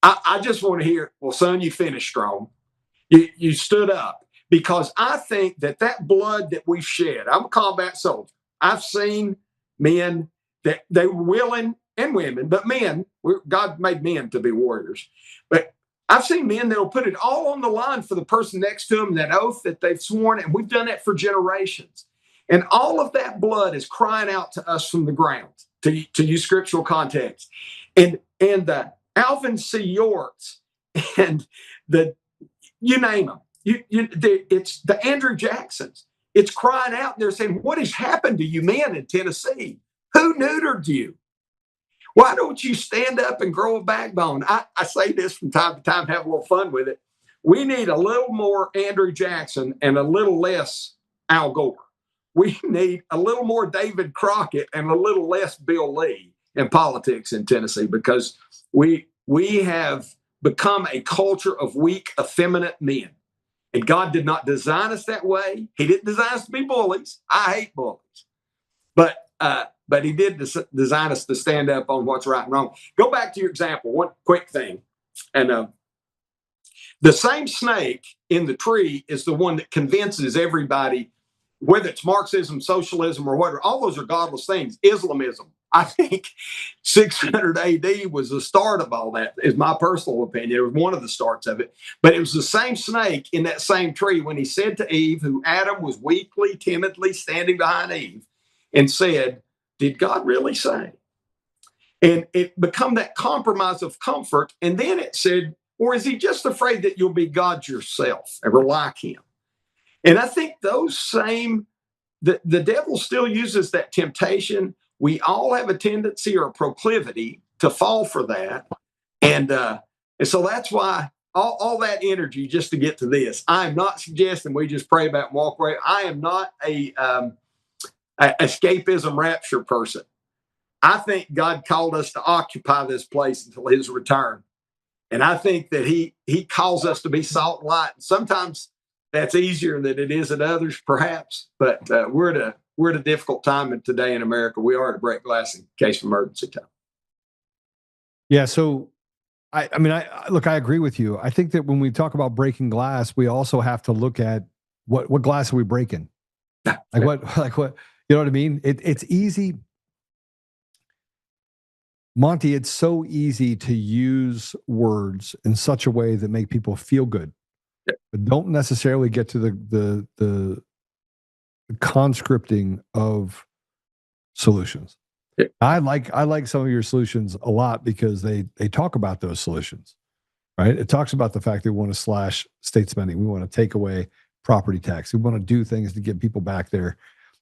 I just want to hear, well, son, you finished strong. You stood up. Because I think that blood that we've shed, I'm a combat soldier. I've seen men that they were willing, and women, but men, God made men to be warriors. But I've seen men that will put it all on the line for the person next to them, that oath that they've sworn, and we've done that for generations. And all of that blood is crying out to us from the ground, to use scriptural context. And the Alvin C. Yorks and you name them. It's the Andrew Jacksons. It's crying out. They're saying, what has happened to you men in Tennessee? Who neutered you? Why don't you stand up and grow a backbone? I say this from time to time, have a little fun with it. We need a little more Andrew Jackson and a little less Al Gore. We need a little more David Crockett and a little less Bill Lee in politics in Tennessee, because we have become a culture of weak, effeminate men. And God did not design us that way. He didn't design us to be bullies. I hate bullies. But he did design us to stand up on what's right and wrong. Go back to your example, one quick thing. And the same snake in the tree is the one that convinces everybody, whether it's Marxism, socialism, or whatever. All those are godless things. Islamism, I think 600 AD was the start of all that, is my personal opinion. It was one of the starts of it. But it was the same snake in that same tree when he said to Eve, who Adam was weakly, timidly standing behind Eve, and said, did God really say? And it become that compromise of comfort. And then it said, or is he just afraid that you'll be God yourself, ever like him? And I think those same, the devil still uses that temptation. We all have a tendency or a proclivity to fall for that. And so that's why all that energy just to get to this. I am not suggesting we just pray about and walk away. I am not a escapism rapture person. I think God called us to occupy this place until his return. And I think that he calls us to be salt and light. And sometimes that's easier than it is at others, perhaps. But we're at a difficult time today in America. We are to break glass in case of emergency time. Yeah. So, I agree with you. I think that when we talk about breaking glass, we also have to look at what glass are we breaking? What, you know what I mean? It's easy. Monty, it's so easy to use words in such a way that make people feel good, but don't necessarily get to the conscripting of solutions. Yeah. I like some of your solutions a lot because they talk about those solutions, right? It talks about the fact that we want to slash state spending. We want to take away property tax. We want to do things to get people back there.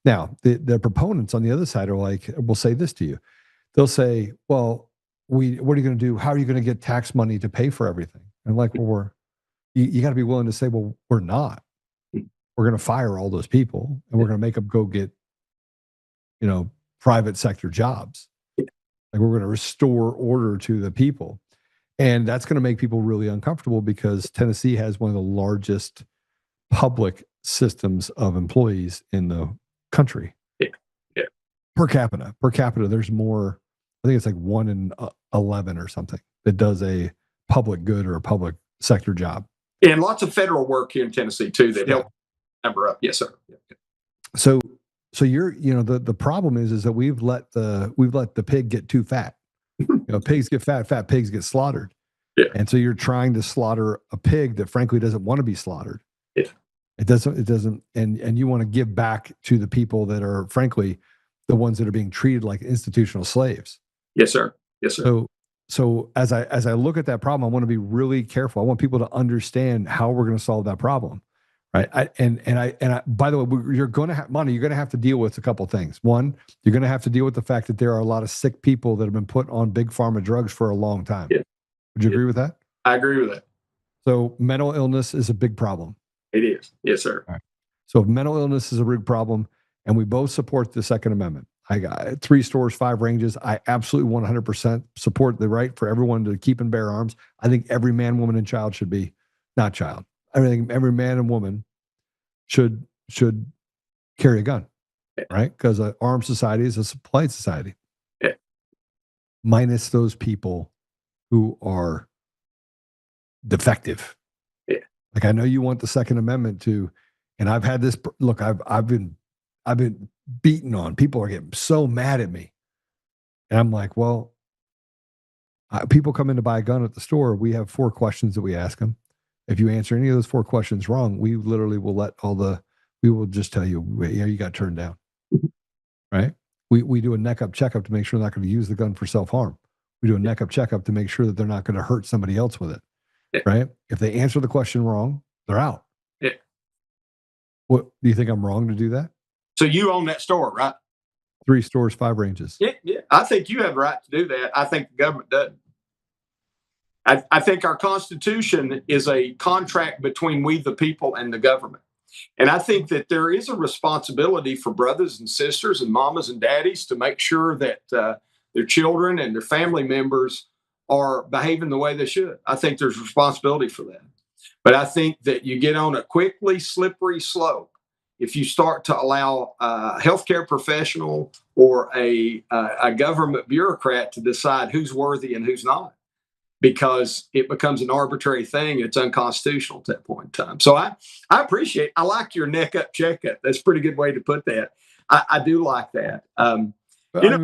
Now, the proponents on the other side are like, we'll say this to you. They'll say, well, what are you going to do? How are you going to get tax money to pay for everything? And like, well, you got to be willing to say, well, we're not. We're going to fire all those people and we're going to make them go get, private sector jobs. Like we're going to restore order to the people. And that's going to make people really uncomfortable because Tennessee has one of the largest public systems of employees in the country. Yeah. Per capita, there's more. I think it's like 1 in 11 or something that does a public good or a public sector job. And lots of federal work here in Tennessee too that help number up. Yes, sir. Yeah. So you're, the problem is that we've let the pig get too fat. Pigs get fat pigs get slaughtered. Yeah. And so you're trying to slaughter a pig that frankly doesn't want to be slaughtered. Yeah. It doesn't, and you want to give back to the people that are frankly the ones that are being treated like institutional slaves. Yes, sir. Yes, sir. so as I look at that problem, I want to be really careful. I want people to understand how we're going to solve that problem, right? By the way, you're going to have, Monty, you're going to have to deal with a couple things. One, you're going to have to deal with the fact that there are a lot of sick people that have been put on big pharma drugs for a long time. Yeah. Would you agree with that? I agree with that. So mental illness is a big problem. It is. Yes, sir. All right. So if mental illness is a big problem, and we both support the Second Amendment. I got 3 stores, 5 ranges. I absolutely 100% support the right for everyone to keep and bear arms. I think every man, woman, and child should be, not child. I think every man and woman should carry a gun, right? Because an armed society is a polite society. Yeah. Minus those people who are defective. Yeah. Like I know you want the Second Amendment to, and I've had this look. I've been beaten on. People are getting so mad at me, and I'm like, well, people come in to buy a gun at the store. We have 4 questions that we ask them. If you answer any of those 4 questions wrong, we literally will we will just tell you, yeah, you got turned down, right? We do a neck up checkup to make sure they're not going to use the gun for self-harm. We do a neck up checkup to make sure that they're not going to hurt somebody else with it. Yeah. Right? If they answer the question wrong, they're out. Yeah. What do you think I'm wrong to do that? So you own that store, right? 3 stores, 5 ranges. Yeah, yeah. I think you have the right to do that. I think the government doesn't. I think our Constitution is a contract between we the people and the government. And I think that there is a responsibility for brothers and sisters and mamas and daddies to make sure that their children and their family members are behaving the way they should. I think there's responsibility for that. But I think that you get on a quickly slippery slope if you start to allow a healthcare professional or a government bureaucrat to decide who's worthy and who's not, because it becomes an arbitrary thing. And it's unconstitutional at that point in time. So I like your neck up checkup. That's a pretty good way to put that. I do like that.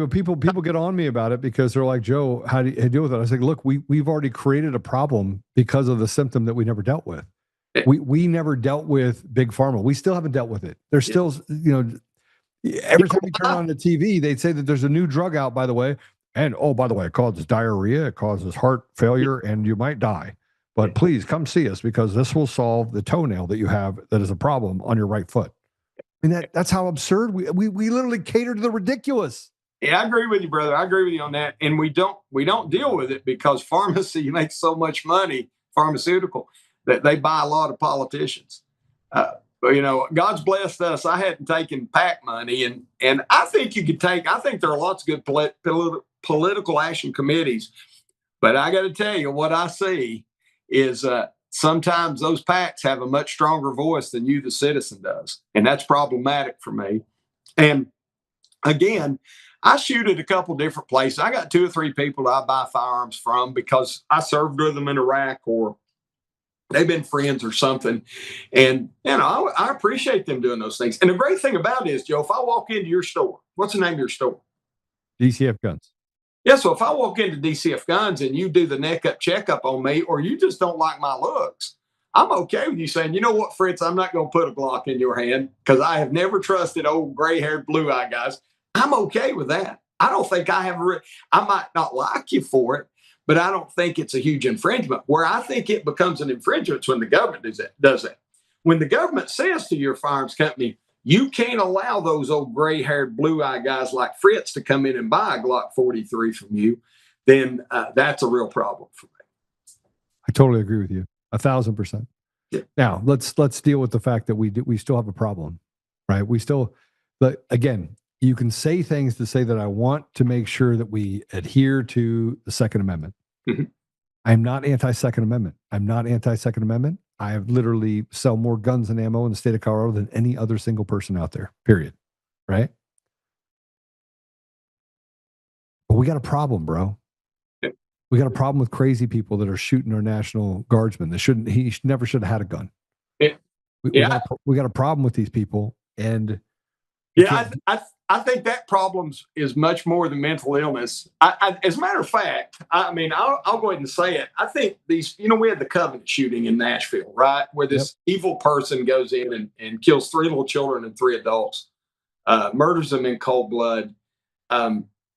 People get on me about it because they're like, Joe, how do you deal with it? I was like, look, we've already created a problem because of the symptom that we never dealt with. We never dealt with big pharma. We still haven't dealt with it. There's still, every time you turn on the TV, they'd say that there's a new drug out, by the way. And, oh, by the way, it causes diarrhea, it causes heart failure, and you might die. But please come see us because this will solve the toenail that you have that is a problem on your right foot. I mean, that's how absurd we literally cater to the ridiculous. Yeah, I agree with you, brother. I agree with you on that. And we don't deal with it because pharmacy makes so much money, pharmaceutical, that they buy a lot of politicians. But, God's blessed us. I hadn't taken PAC money, and I think you could take. I think there are lots of good political action committees, but I got to tell you, what I see is sometimes those PACs have a much stronger voice than you, the citizen, does, and that's problematic for me. And again, I shoot at a couple different places. I got 2 or 3 people I buy firearms from because I served with them in Iraq or they've been friends or something. And, I appreciate them doing those things. And the great thing about it is, Joe, if I walk into your store, what's the name of your store? DCF Guns. Yeah, so if I walk into DCF Guns and you do the neck up checkup on me, or you just don't like my looks, I'm okay with you saying, you know what, Fritz, I'm not going to put a Glock in your hand because I have never trusted old gray-haired, blue-eyed guys. I'm okay with that. I don't think I might not like you for it, but I don't think it's a huge infringement. Where I think it becomes an infringement is when the government does that. When the government says to your firearms company, you can't allow those old gray-haired, blue-eyed guys like Fritz to come in and buy a Glock 43 from you, then that's a real problem for me. I totally agree with you, 1,000%. Yeah. Now let's deal with the fact that we still have a problem, right? But again, you can say things to say that I want to make sure that we adhere to the Second Amendment. Mm-hmm. I'm not anti-Second Amendment. I have literally sell more guns and ammo in the state of Colorado than any other single person out there, period. Right? But we got a problem, bro. Yeah. We got a problem with crazy people that are shooting our National Guardsmen. He never should have had a gun. Yeah. We got a problem with these people. And I think that problem is much more than mental illness. As a matter of fact, I'll go ahead and say it. I think these, we had the Covenant shooting in Nashville, right? Where this evil person goes in and kills 3 little children and 3 adults, murders them in cold blood.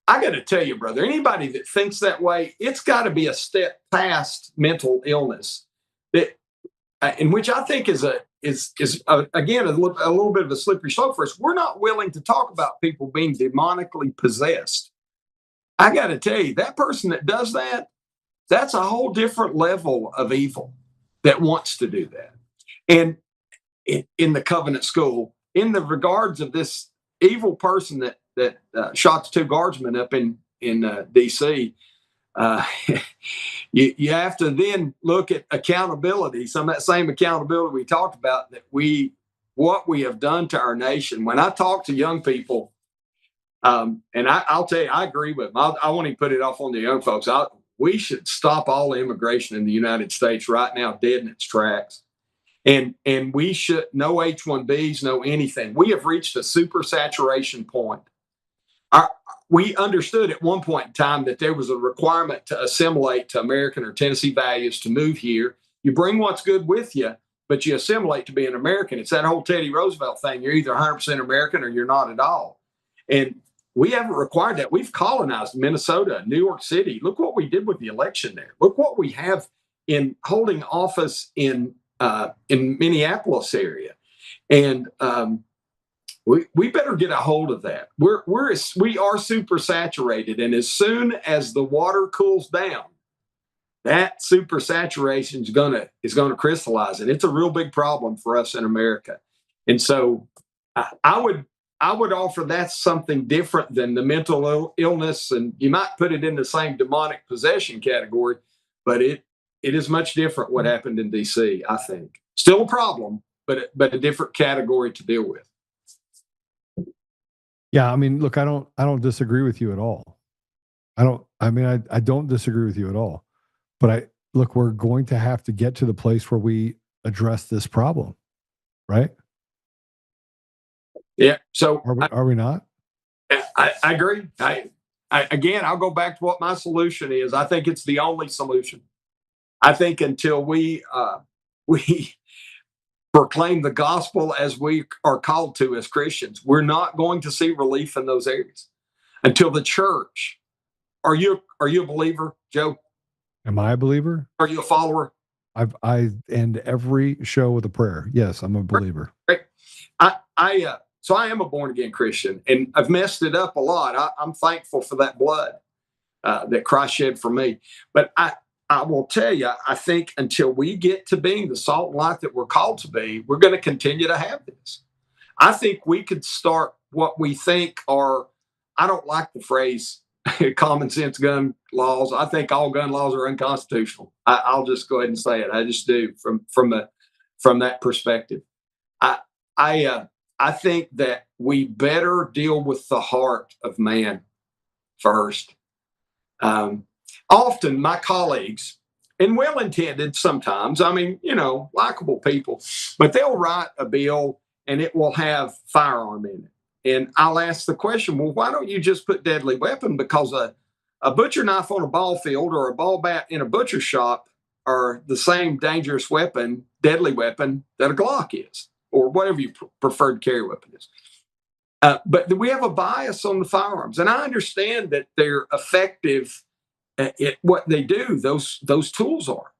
I got to tell you, brother, anybody that thinks that way, it's got to be a step past mental illness, that, in which I think is again a little bit of a slippery slope for us. We're not willing to talk about people being demonically possessed. I got to tell you, that person that does that, that's a whole different level of evil that wants to do that. And in the covenant school, in the regards of this evil person that shot the two guardsmen up in D.C., you have to then look at accountability. Some of that same accountability we talked about, that what we have done to our nation. When I talk to young people, and I'll tell you, I agree with them. I won't even put it off on the young folks. We should stop all immigration in the United States right now, dead in its tracks. And we should, no H-1Bs, no anything. We have reached a super saturation point. We understood at one point in time that there was a requirement to assimilate to American or Tennessee values to move here. You bring what's good with you, but you assimilate to be an American. It's that whole Teddy Roosevelt thing. You're either 100% American or you're not at all. And we haven't required that. We've colonized Minnesota, New York City. Look what we did with the election there. Look what we have in holding office in Minneapolis area. And we better get a hold of that. We are super saturated. And as soon as the water cools down, that super saturation is gonna crystallize. And it's a real big problem for us in America. And so I would offer that's something different than the mental illness, and you might put it in the same demonic possession category, but it is much different what happened in D.C., I think. Still a problem, but a different category to deal with. Yeah, I mean, look, I don't disagree with you at all. I don't disagree with you at all. But we're going to have to get to the place where we address this problem, right? Yeah. So are we not? I agree. Again, I'll go back to what my solution is. I think it's the only solution. I think until we proclaim the gospel as we are called to as Christians, we're not going to see relief in those areas until the church. Are you a believer, Joe? Am I a believer? Are you a follower? I end every show with a prayer. Yes, I'm a believer. Right. So I am a born again Christian, and I've messed it up a lot. I'm thankful for that blood that Christ shed for me. But I will tell you, I think until we get to being the salt and light that we're called to be, we're going to continue to have this. I think we could start what we think are, I don't like the phrase common sense gun laws. I think all gun laws are unconstitutional. I'll just go ahead and say it. I just do from that perspective. I think that we better deal with the heart of man first. Often my colleagues, and well-intended sometimes, likable people, but they'll write a bill and it will have firearm in it. And I'll ask the question, well, why don't you just put deadly weapon? Because a butcher knife on a ball field or a ball bat in a butcher shop are the same dangerous weapon, deadly weapon, that a Glock is, or whatever your preferred carry weapon is. But we have a bias on the firearms. And I understand that they're effective at what they do, those tools are.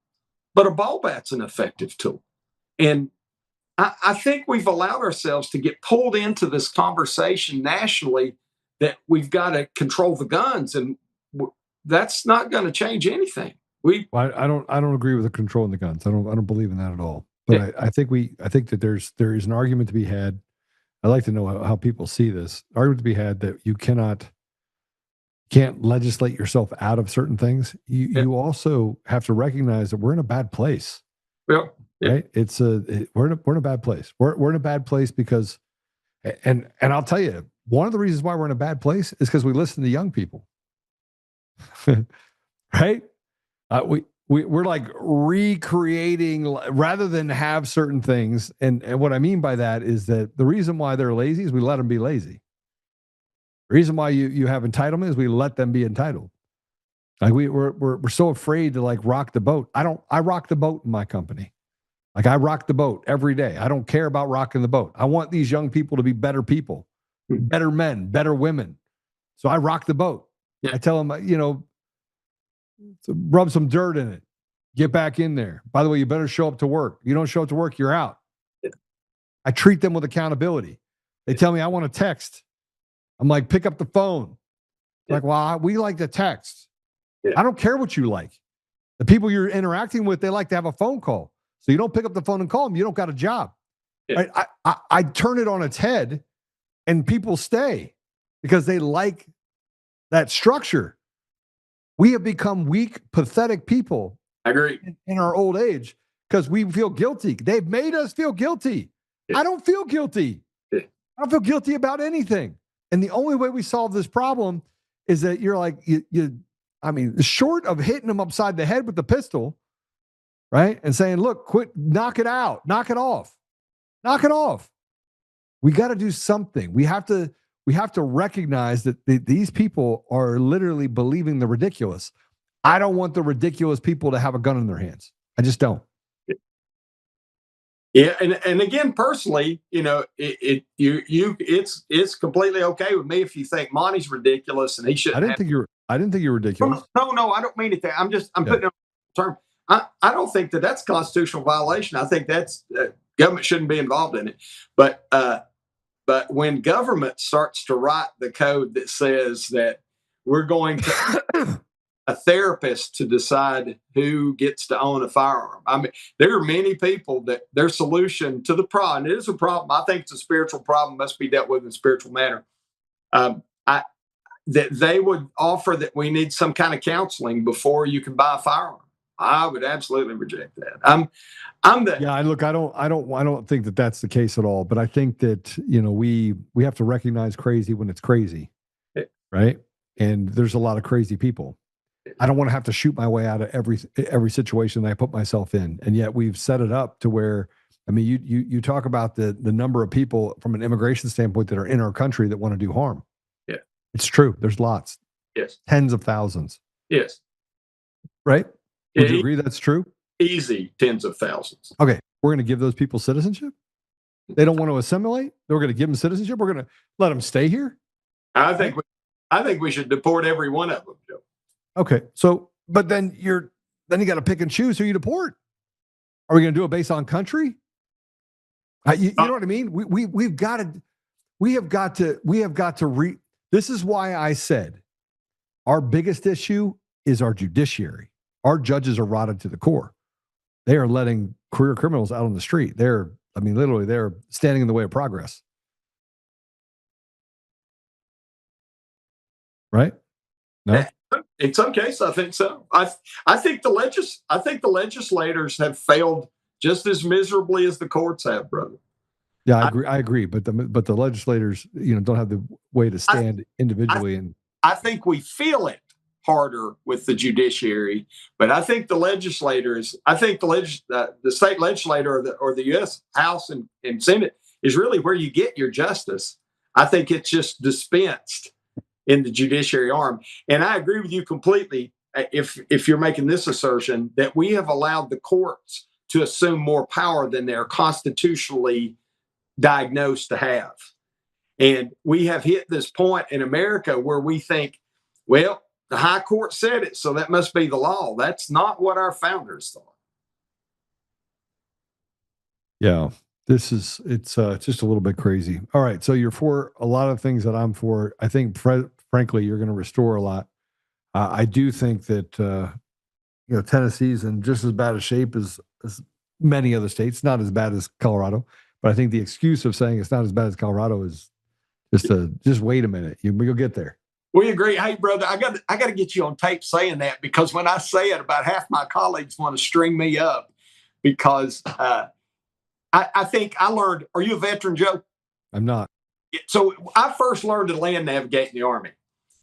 But a ball bat's an effective tool. And I think we've allowed ourselves to get pulled into this conversation nationally that we've got to control the guns, and that's not going to change anything. I don't agree with the controlling the guns. I don't believe in that at all. But I think that there is an argument to be had. I'd like to know how people see this argument to be had that you can't legislate yourself out of certain things. You also have to recognize that we're in a bad place. Yeah. Right. We're in a bad place. We're in a bad place because, and I'll tell you, one of the reasons why we're in a bad place is because we listen to young people. Right. We're like recreating rather than have certain things. And what I mean by that is that the reason why they're lazy is we let them be lazy. The reason why you have entitlement is we let them be entitled. Like we're so afraid to like rock the boat. I rock the boat in my company. Like I rock the boat every day. I don't care about rocking the boat. I want these young people to be better people, better men, better women. So I rock the boat. I tell them, you know, rub some dirt in it. Get back in there. By the way, you better show up to work. You don't show up to work, you're out. Yeah. I treat them with accountability. They tell me I want to text. I'm like, pick up the phone. Yeah. Like, well, we like to text. Yeah. I don't care what you like. The people you're interacting with, they like to have a phone call. So you don't pick up the phone and call them. You don't got a job. Yeah. Right? I turn it on its head and people stay because they like that structure. We have become weak, pathetic people. I agree. In our old age because we feel guilty. They've made us feel guilty. Yeah. I don't feel guilty. Yeah. I don't feel guilty about anything. And the only way we solve this problem is that you're like, I mean, short of hitting them upside the head with the pistol, right? And saying, look, quit, knock it out, knock it off, knock it off. We got to do something. We have to recognize that these people are literally believing the ridiculous. I don't want the ridiculous people to have a gun in their hands. I just don't. Yeah, and again, personally, you know, it's completely okay with me if you think Monty's ridiculous and he shouldn't. I didn't think you're ridiculous. No, I don't mean it that. I'm putting it on term. I don't think that's a constitutional violation. I think that's government shouldn't be involved in it. But when government starts to write the code that says that we're going to a therapist to decide who gets to own a firearm. I mean, there are many people that their solution to the problem, it is a problem. I think it's a spiritual problem, must be dealt with in a spiritual manner. That they would offer that we need some kind of counseling before you can buy a firearm. I would absolutely reject that. I don't think that that's the case at all. But I think that, you know, we have to recognize crazy when it's crazy, right? And there's a lot of crazy people. I don't want to have to shoot my way out of every situation that I put myself in. And yet we've set it up to where, I mean, you talk about the number of people from an immigration standpoint that are in our country that want to do harm. Yeah. It's true. There's lots. Yes. Tens of thousands. Yes. Right? Would you agree that's true? Easy tens of thousands. Okay. We're going to give those people citizenship? They don't want to assimilate? We're going to give them citizenship? We're going to let them stay here? I think we should deport every one of them, Joe. Okay. So, but then you got to pick and choose who you deport. Are we going to do it based on country? You know what I mean? We have got to this is why I said our biggest issue is our judiciary. Our judges are rotted to the core. They are letting career criminals out on the street. Literally, they're standing in the way of progress. Right? No? In some cases, I think so. I think the legislators have failed just as miserably as the courts have, brother. Yeah, I agree. But the legislators, you know, don't have the way to stand individually. I think we feel it harder with the judiciary, but I think the legislators, the state legislator or the U.S. House and Senate is really where you get your justice. I think it's just dispensed in the judiciary arm. And I agree with you completely if you're making this assertion that we have allowed the courts to assume more power than they're constitutionally diagnosed to have. And we have hit this point in America where we think, well, the high court said it, so that must be the law. That's not what our founders thought. Yeah. It's just a little bit crazy. All right. So you're for a lot of things that I'm for. I think, frankly, you're going to restore a lot. I do think that, Tennessee's in just as bad a shape as many other states, not as bad as Colorado. But I think the excuse of saying it's not as bad as Colorado is just wait a minute. You'll get there. We agree. Hey, brother, I got to get you on tape saying that, because when I say it, about half my colleagues want to string me up because I think I learned. Are you a veteran, Joe? I'm not. So I first learned to land navigate in the Army.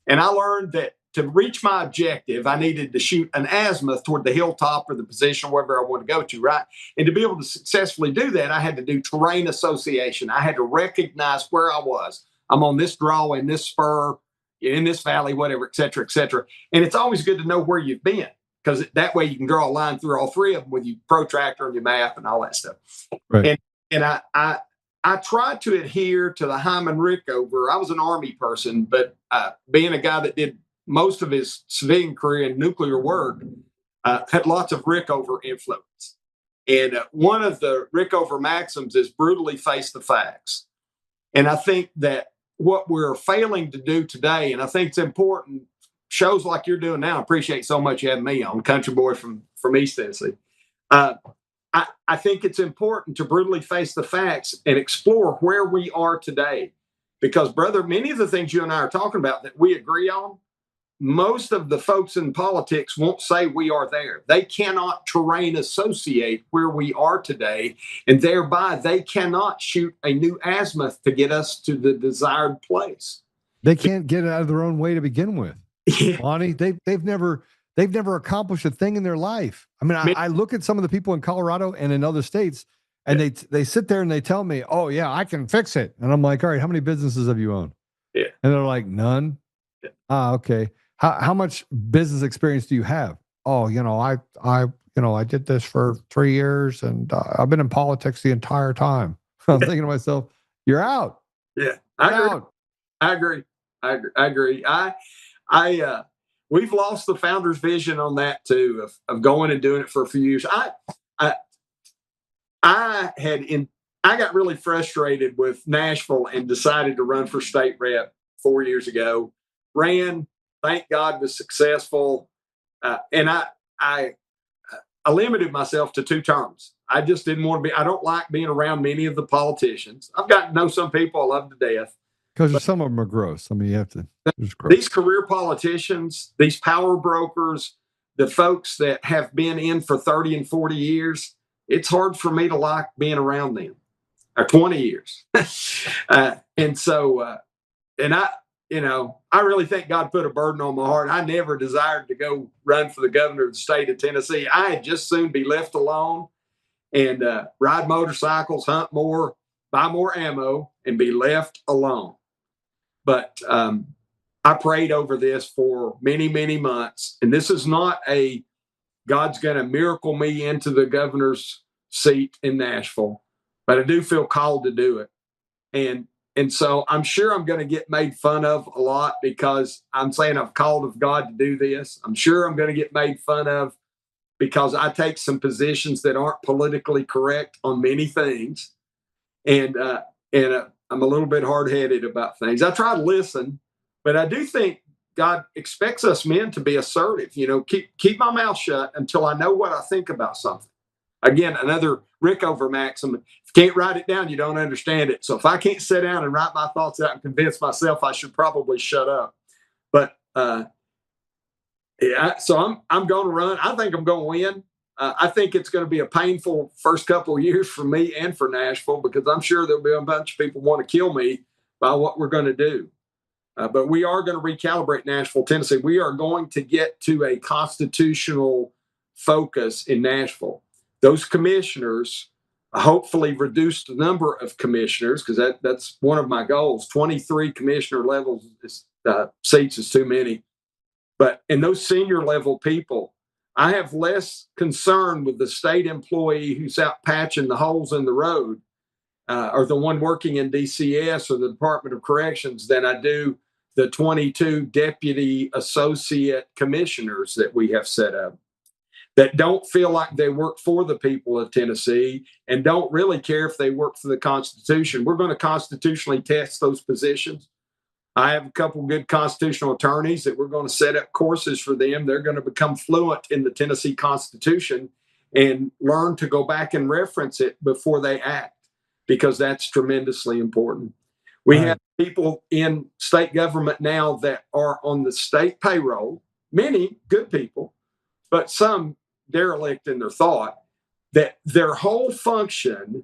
And I learned that to reach my objective, I needed to shoot an azimuth toward the hilltop or the position, wherever I want to go to, right? And to be able to successfully do that, I had to do terrain association. I had to recognize where I was. I'm on this draw, in this spur, in this valley, whatever, et cetera, et cetera. And it's always good to know where you've been, because that way you can draw a line through all three of them with your protractor and your map and all that stuff. Right. And I tried to adhere to the Hyman Rickover. I was an Army person, but being a guy that did most of his civilian career in nuclear work, had lots of Rickover influence. And one of the Rickover maxims is brutally face the facts. And I think that what we're failing to do today, and I think it's important, shows like you're doing now, I appreciate so much you having me on, country boy from East Tennessee. I think it's important to brutally face the facts and explore where we are today. Because, brother, many of the things you and I are talking about that we agree on, most of the folks in politics won't say we are there. They cannot terrain associate where we are today, and thereby they cannot shoot a new azimuth to get us to the desired place. They can't get it out of their own way to begin with. Yeah. Monty, they've never accomplished a thing in their life. I mean, I look at some of the people in Colorado and in other states, and they sit there and they tell me, "Oh yeah, I can fix it," and I'm like, "All right, how many businesses have you owned?" Yeah, and they're like, "None." Yeah. Ah, okay. How much business experience do you have? Oh, I did this for 3 years, and I've been in politics the entire time. I'm thinking to myself, "You're out." Yeah, I agree. We've lost the founder's vision on that too, of going and doing it for a few years. I got really frustrated with Nashville and decided to run for state rep 4 years ago. Ran, thank God, was successful, and I limited myself to 2 terms. I just didn't want to be. I don't like being around many of the politicians. I've gotten to know some people I love to death. Because some of them are gross. I mean, you have to. These career politicians, these power brokers, the folks that have been in for 30 and 40 years, it's hard for me to like being around them, or 20 years. And so, and I really think God put a burden on my heart. I never desired to go run for the governor of the state of Tennessee. I had just soon be left alone and ride motorcycles, hunt more, buy more ammo, and be left alone. But I prayed over this for many, many months. And this is not a God's going to miracle me into the governor's seat in Nashville, but I do feel called to do it. And so I'm sure I'm going to get made fun of a lot because I'm saying I've called of God to do this. I'm sure I'm going to get made fun of because I take some positions that aren't politically correct on many things. And I'm a little bit hard-headed about things. I try to listen, but I do think God expects us men to be assertive. Keep my mouth shut until I know what I think about something. Again, another Rickover maxim: if you can't write it down, you don't understand it. So if I can't sit down and write my thoughts out and convince myself, I should probably shut up. But so I'm going to run. I think I'm going to win. I think it's going to be a painful first couple of years for me and for Nashville, because I'm sure there'll be a bunch of people want to kill me by what we're going to do. But we are going to recalibrate Nashville, Tennessee. We are going to get to a constitutional focus in Nashville. Those commissioners, hopefully reduce the number of commissioners, because that's one of my goals. 23 commissioner levels seats is too many. But in those senior level people, I have less concern with the state employee who's out patching the holes in the road or the one working in DCS or the Department of Corrections than I do the 22 deputy associate commissioners that we have set up that don't feel like they work for the people of Tennessee and don't really care if they work for the Constitution. We're going to constitutionally test those positions. I have a couple good constitutional attorneys that we're going to set up courses for them. They're going to become fluent in the Tennessee Constitution and learn to go back and reference it before they act, because that's tremendously important. We have people in state government now that are on the state payroll, many good people, but some derelict in their thought, that their whole function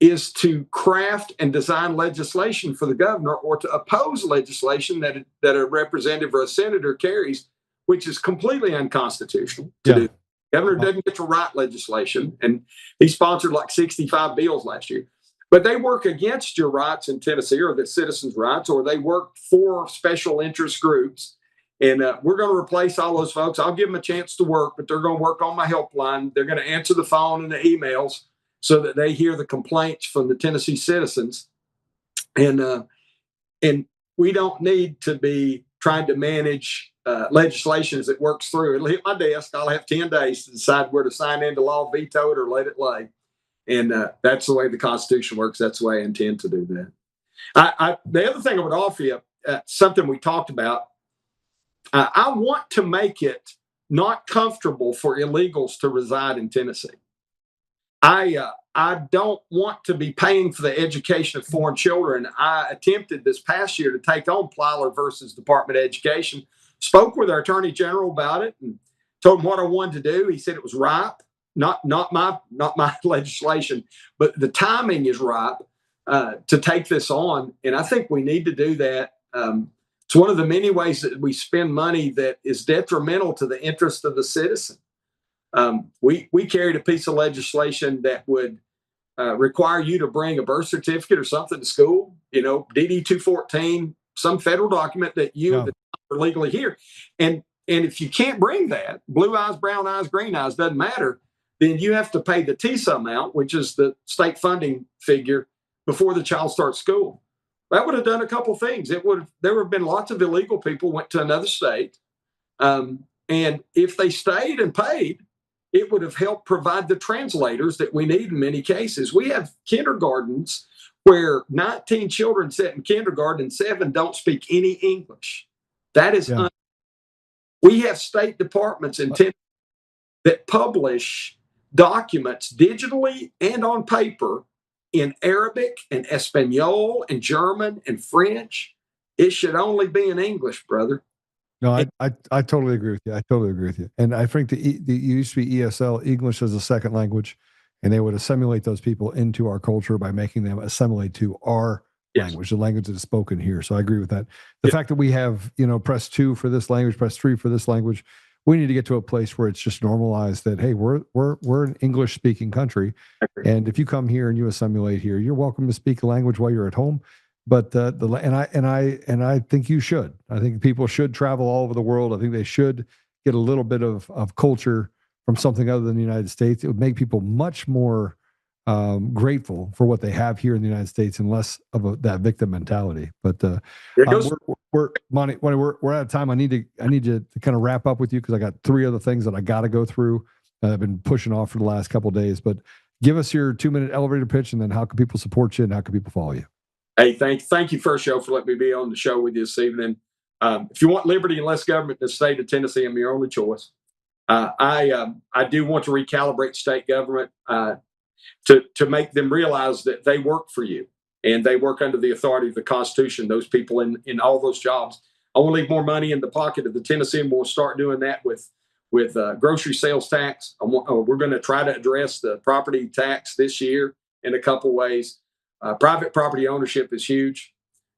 is to craft and design legislation for the governor or to oppose legislation that a representative or a senator carries, which is completely unconstitutional to do. The governor doesn't get to write legislation, and he sponsored like 65 bills last year. But they work against your rights in Tennessee, or the citizens' rights, or they work for special interest groups. And we're going to replace all those folks. I'll give them a chance to work, but they're going to work on my helpline. They're going to answer the phone and the emails so that they hear the complaints from the Tennessee citizens. And we don't need to be trying to manage legislation as it works through. It'll hit my desk. I'll have 10 days to decide where to sign into law, veto it, or let it lay. And that's the way the Constitution works. That's the way I intend to do that. The other thing I would offer you, something we talked about, I want to make it not comfortable for illegals to reside in Tennessee. I don't want to be paying for the education of foreign children. I attempted this past year to take on Plyler versus Department of Education, spoke with our Attorney General about it and told him what I wanted to do. He said it was ripe, not my legislation, but the timing is ripe to take this on. And I think we need to do that. It's one of the many ways that we spend money that is detrimental to the interest of the citizen. We carried a piece of legislation that would require you to bring a birth certificate or something to school, DD 214, some federal document that you are legally here. And if you can't bring that, blue eyes, brown eyes, green eyes, doesn't matter, then you have to pay the TISA amount, which is the state funding figure, before the child starts school. That would have done a couple of things. There would have been lots of illegal people went to another state. And if they stayed and paid, it would have helped provide the translators that we need in many cases. We have kindergartens where 19 children sit in kindergarten and 7 don't speak any English. That is, we have state departments in Tennessee that publish documents digitally and on paper in Arabic and Espanol and German and French. It should only be in English, brother. No, I totally agree with you. I totally agree with you. And I think the used to be ESL, English as a second language, and they would assimilate those people into our culture by making them assimilate to our language, the language that is spoken here. So I agree with that. The fact that we have, press 2 for this language, press 3 for this language, we need to get to a place where it's just normalized that, hey, we're an English speaking country. And if you come here and you assimilate here, you're welcome to speak a language while you're at home. But I think you should. I think people should travel all over the world. I think they should get a little bit of culture from something other than the United States. It would make people much more grateful for what they have here in the United States and less of that victim mentality. But we're out of time. I need to kind of wrap up with you because I got 3 other things that I got to go through that I've been pushing off for the last couple of days. But give us your 2-minute elevator pitch, and then how can people support you and how can people follow you? Hey, thank you first, Joe, for letting me be on the show with you this evening. If you want liberty and less government in the state of Tennessee, I'm your only choice. I do want to recalibrate state government to make them realize that they work for you and they work under the authority of the Constitution. Those people in all those jobs. I want to leave more money in the pocket of the Tennessean. We'll start doing that with grocery sales tax. We're going to try to address the property tax this year in a couple ways. Private property ownership is huge.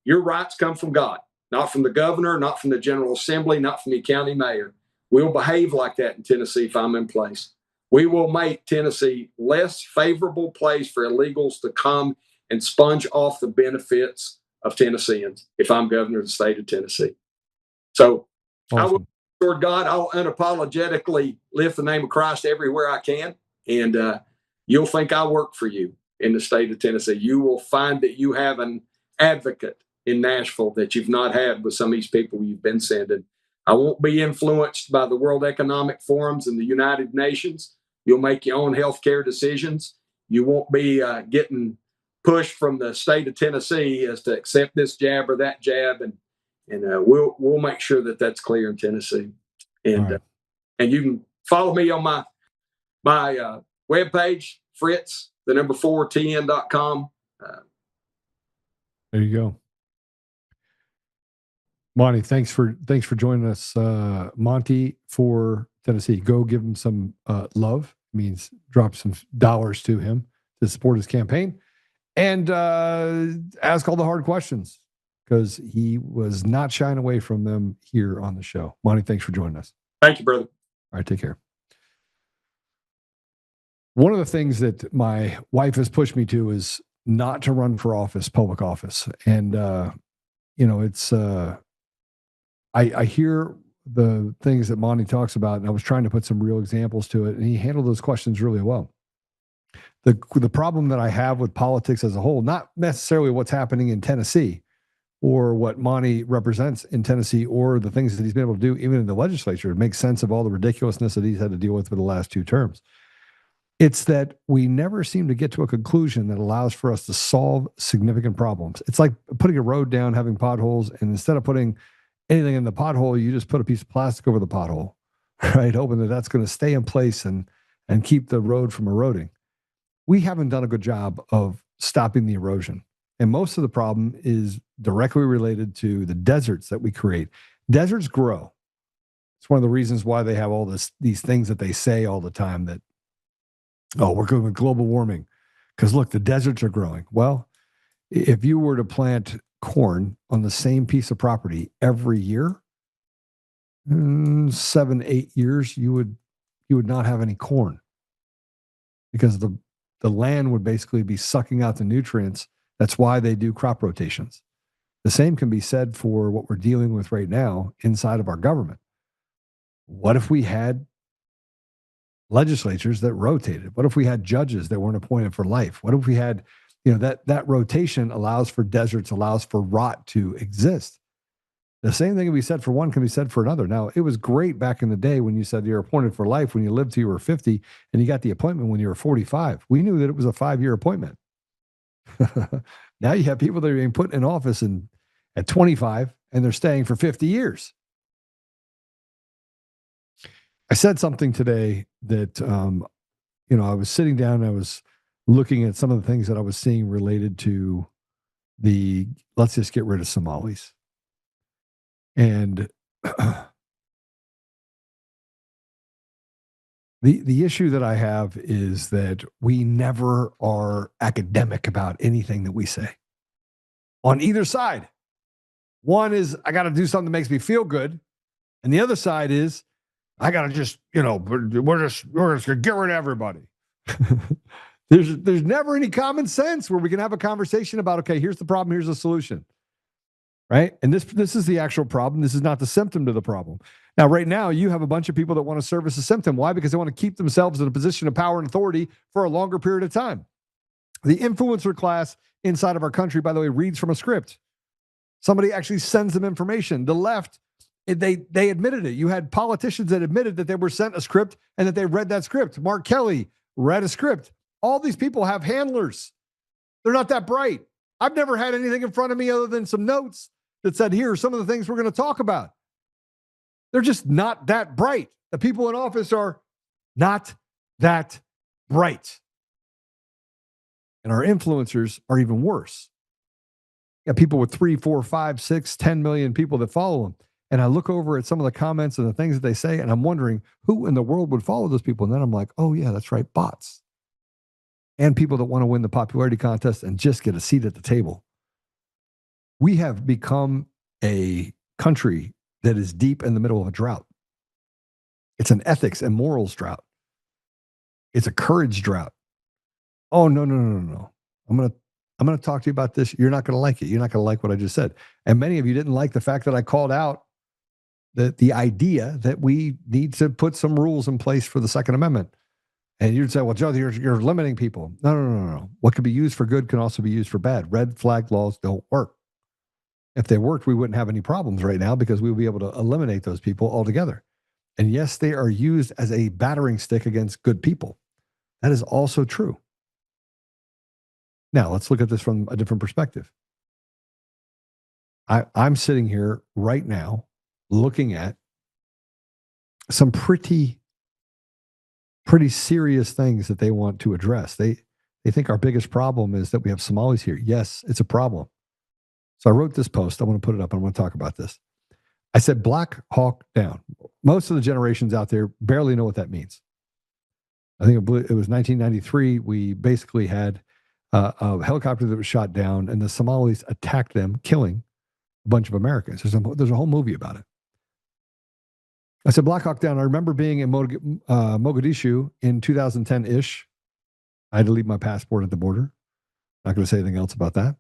Your rights come from God, not from the governor, not from the General Assembly, not from the county mayor. We'll behave like that in Tennessee if I'm in place. We will make Tennessee less favorable place for illegals to come and sponge off the benefits of Tennesseans if I'm governor of the state of Tennessee. So awesome. I will, Lord God, I'll unapologetically lift the name of Christ everywhere I can. And you'll think I work for you. In the state of Tennessee, you will find that you have an advocate in Nashville that you've not had with some of these people you've been sending. I won't be influenced by the World Economic Forums and the United Nations. You'll make your own healthcare decisions. You won't be getting pushed from the state of Tennessee as to accept this jab or that jab, and we'll make sure that that's clear in Tennessee. And and you can follow me on my webpage, Fritts. The number 4tn.com. There you go. Monty, thanks for joining us. Monty for Tennessee. Go give him some love. It means drop some dollars to him to support his campaign. And ask all the hard questions because he was not shying away from them here on the show. Monty, thanks for joining us. Thank you, brother. All right, take care. One of the things that my wife has pushed me to is not to run for office, public office. And, it's, I hear the things that Monty talks about, and I was trying to put some real examples to it, and he handled those questions really well. The problem that I have with politics as a whole, not necessarily what's happening in Tennessee, or what Monty represents in Tennessee, or the things that he's been able to do even in the legislature to make sense of all the ridiculousness that he's had to deal with for the last 2 terms. It's that we never seem to get to a conclusion that allows for us to solve significant problems. It's like putting a road down, having potholes, and instead of putting anything in the pothole, you just put a piece of plastic over the pothole, right? Hoping that that's going to stay in place and keep the road from eroding. We haven't done a good job of stopping the erosion. And most of the problem is directly related to the deserts that we create. Deserts grow. It's one of the reasons why they have all these things that they say all the time that, oh, we're going with global warming because look, the deserts are growing. Well, if you were to plant corn on the same piece of property every year, 7, 8 years, you would not have any corn because the land would basically be sucking out the nutrients. That's why they do crop rotations. The same can be said for what we're dealing with right now inside of our government. What if we had legislatures that rotated? What if we had judges that weren't appointed for life? What if we had, that rotation allows for deserts, allows for rot to exist. The same thing can be said for one can be said for another. Now, it was great back in the day when you said you're appointed for life when you lived till you were 50 and you got the appointment when you were 45. We knew that it was a 5-year appointment. Now you have people that are being put in office at 25 and they're staying for 50 years. I said something today that, I was sitting down and I was looking at some of the things that I was seeing related to let's just get rid of Somalis. And the issue that I have is that we never are academic about anything that we say on either side. One is I got to do something that makes me feel good. And the other side is I got to just, we're just going to get rid of everybody. There's never any common sense where we can have a conversation about, okay, here's the problem, here's the solution. Right? And this is the actual problem. This is not the symptom to the problem. Now, right now, you have a bunch of people that want to serve as a symptom. Why? Because they want to keep themselves in a position of power and authority for a longer period of time. The influencer class inside of our country, by the way, reads from a script. Somebody actually sends them information. The left, they admitted it. You had politicians that admitted that they were sent a script and that they read that script. Mark Kelly read a script. All these people have handlers. They're not that bright. I've never had anything in front of me other than some notes that said, here are some of the things we're going to talk about. They're just not that bright. The people in office are not that bright. And our influencers are even worse. You got people with 3, 4, 5, 6, 10 million people that follow them. And I look over at some of the comments and the things that they say, and I'm wondering who in the world would follow those people. And then I'm like, oh yeah, that's right, bots. And people that want to win the popularity contest and just get a seat at the table. We have become a country that is deep in the middle of a drought. It's an ethics and morals drought. It's a courage drought. Oh, no. I'm going to talk to you about this. You're not going to like it. You're not going to like what I just said. And many of you didn't like the fact that I called out the idea that we need to put some rules in place for the Second Amendment. And you'd say, well, Joe, you're limiting people. No. What could be used for good can also be used for bad. Red flag laws don't work. If they worked, we wouldn't have any problems right now because we would be able to eliminate those people altogether. And yes, they are used as a battering stick against good people. That is also true. Now, let's look at this from a different perspective. I'm sitting here right now looking at some pretty serious things that they want to address. They think our biggest problem is that we have Somalis here. Yes, it's a problem. So I wrote this post. I want to put it up. I want to talk about this. I said, Black Hawk Down. Most of the generations out there barely know what that means. I think it was 1993. We basically had a helicopter that was shot down and the Somalis attacked them, killing a bunch of Americans. There's a whole movie about it. I said, Black Hawk Down. I remember being in Mogadishu in 2010-ish. I had to leave my passport at the border. Not going to say anything else about that.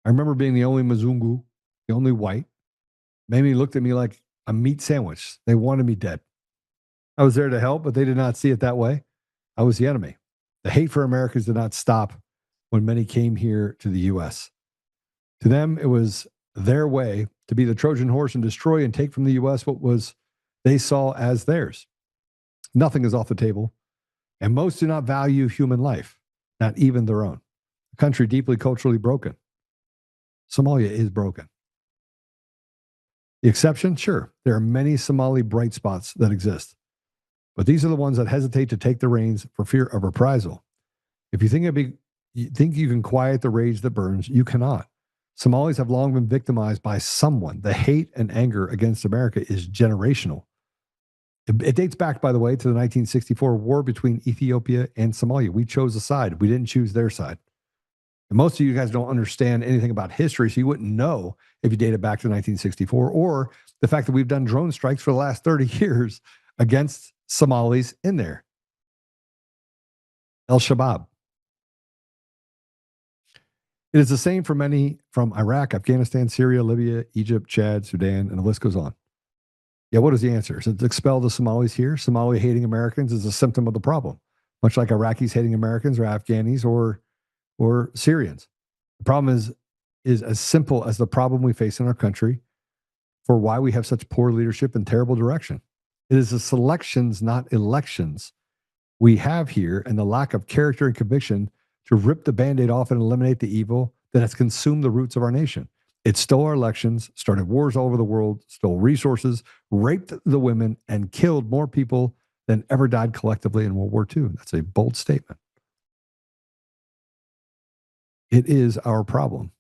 I remember being the only Mzungu, the only white. Mamie looked at me like a meat sandwich. They wanted me dead. I was there to help, but they did not see it that way. I was the enemy. The hate for Americans did not stop when many came here to the U.S. To them, it was their way to be the Trojan horse and destroy and take from the U.S. what was they saw as theirs. Nothing is off the table, and most do not value human life, not even their own. A country deeply culturally broken. Somalia is broken. The exception, sure, there are many Somali bright spots that exist, but these are the ones that hesitate to take the reins for fear of reprisal. If you think you can quiet the rage that burns, you cannot. Somalis have long been victimized by someone. The hate and anger against America is generational. It dates back, by the way, to the 1964 war between Ethiopia and Somalia. We chose a side. We didn't choose their side. And most of you guys don't understand anything about history, so you wouldn't know if you dated back to 1964, or the fact that we've done drone strikes for the last 30 years against Somalis in there. Al-Shabaab. It is the same for many from Iraq, Afghanistan, Syria, Libya, Egypt, Chad, Sudan, and the list goes on. Yeah, what is the answer? Is it expel the Somalis here? Somali hating Americans is a symptom of the problem, much like Iraqis hating Americans or Afghanis or Syrians. The problem is as simple as the problem we face in our country for why we have such poor leadership and terrible direction. It is the selections, not elections, we have here and the lack of character and conviction to rip the Band-Aid off and eliminate the evil that has consumed the roots of our nation. It stole our elections, started wars all over the world, stole resources, raped the women, and killed more people than ever died collectively in World War II. That's a bold statement. It is our problem.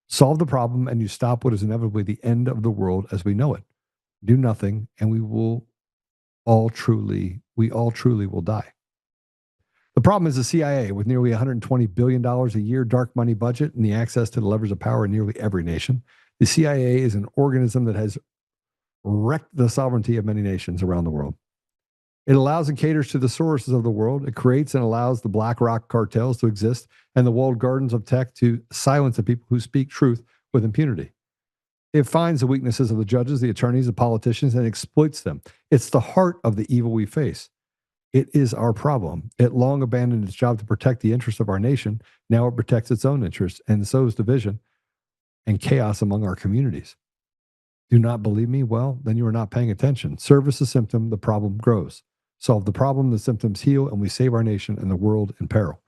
Solve the problem and you stop what is inevitably the end of the world as we know it. Do nothing and we all truly will die. The problem is the CIA, with nearly $120 billion a year dark money budget and the access to the levers of power in nearly every nation. The CIA is an organism that has wrecked the sovereignty of many nations around the world. It allows and caters to the sources of the world. It creates and allows the BlackRock cartels to exist and the walled gardens of tech to silence the people who speak truth with impunity. It finds the weaknesses of the judges, the attorneys, the politicians, and exploits them. It's the heart of the evil we face. It is our problem. It long abandoned its job to protect the interests of our nation. Now it protects its own interests and sows division and chaos among our communities. Do not believe me? Well, then you are not paying attention. Service the symptom, the problem grows. Solve the problem, the symptoms heal, and we save our nation and the world in peril.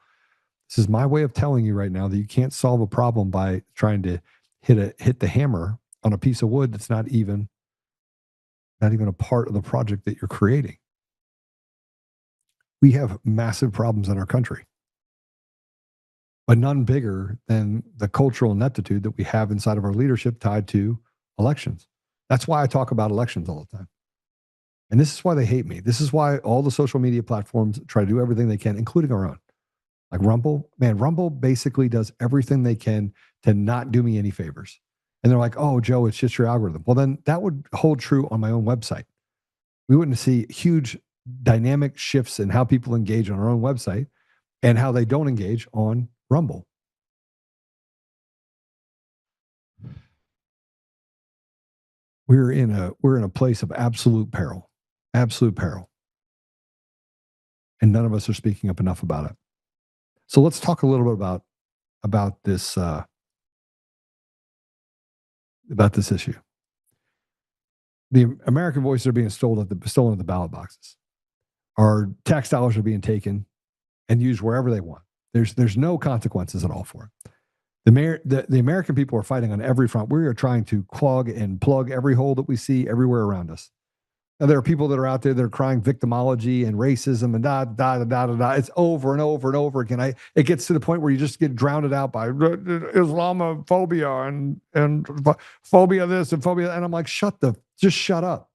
This is my way of telling you right now that you can't solve a problem by trying to hit the hammer on a piece of wood that's not even a part of the project that you're creating. We have massive problems in our country, but none bigger than the cultural ineptitude that we have inside of our leadership tied to elections. That's why I talk about elections all the time. And this is why they hate me. This is why all the social media platforms try to do everything they can, including our own. Like Rumble, man, Rumble basically does everything they can to not do me any favors. And they're like, oh, Joe, it's just your algorithm. Well, then that would hold true on my own website. We wouldn't see huge dynamic shifts in how people engage on our own website and how they don't engage on Rumble. We're in a place of absolute peril, and none of us are speaking up enough about it. So let's talk a little bit about this issue. The American voices are being stolen at the ballot boxes. Our tax dollars are being taken and used wherever they want. There's no consequences at all for it. The American people are fighting on every front. We are trying to clog and plug every hole that we see everywhere around us. Now, there are people that are out there that are crying victimology and racism and da. It's over and over and over again. It gets to the point where you just get drowned out by Islamophobia and phobia this and phobia. And I'm like, just shut up.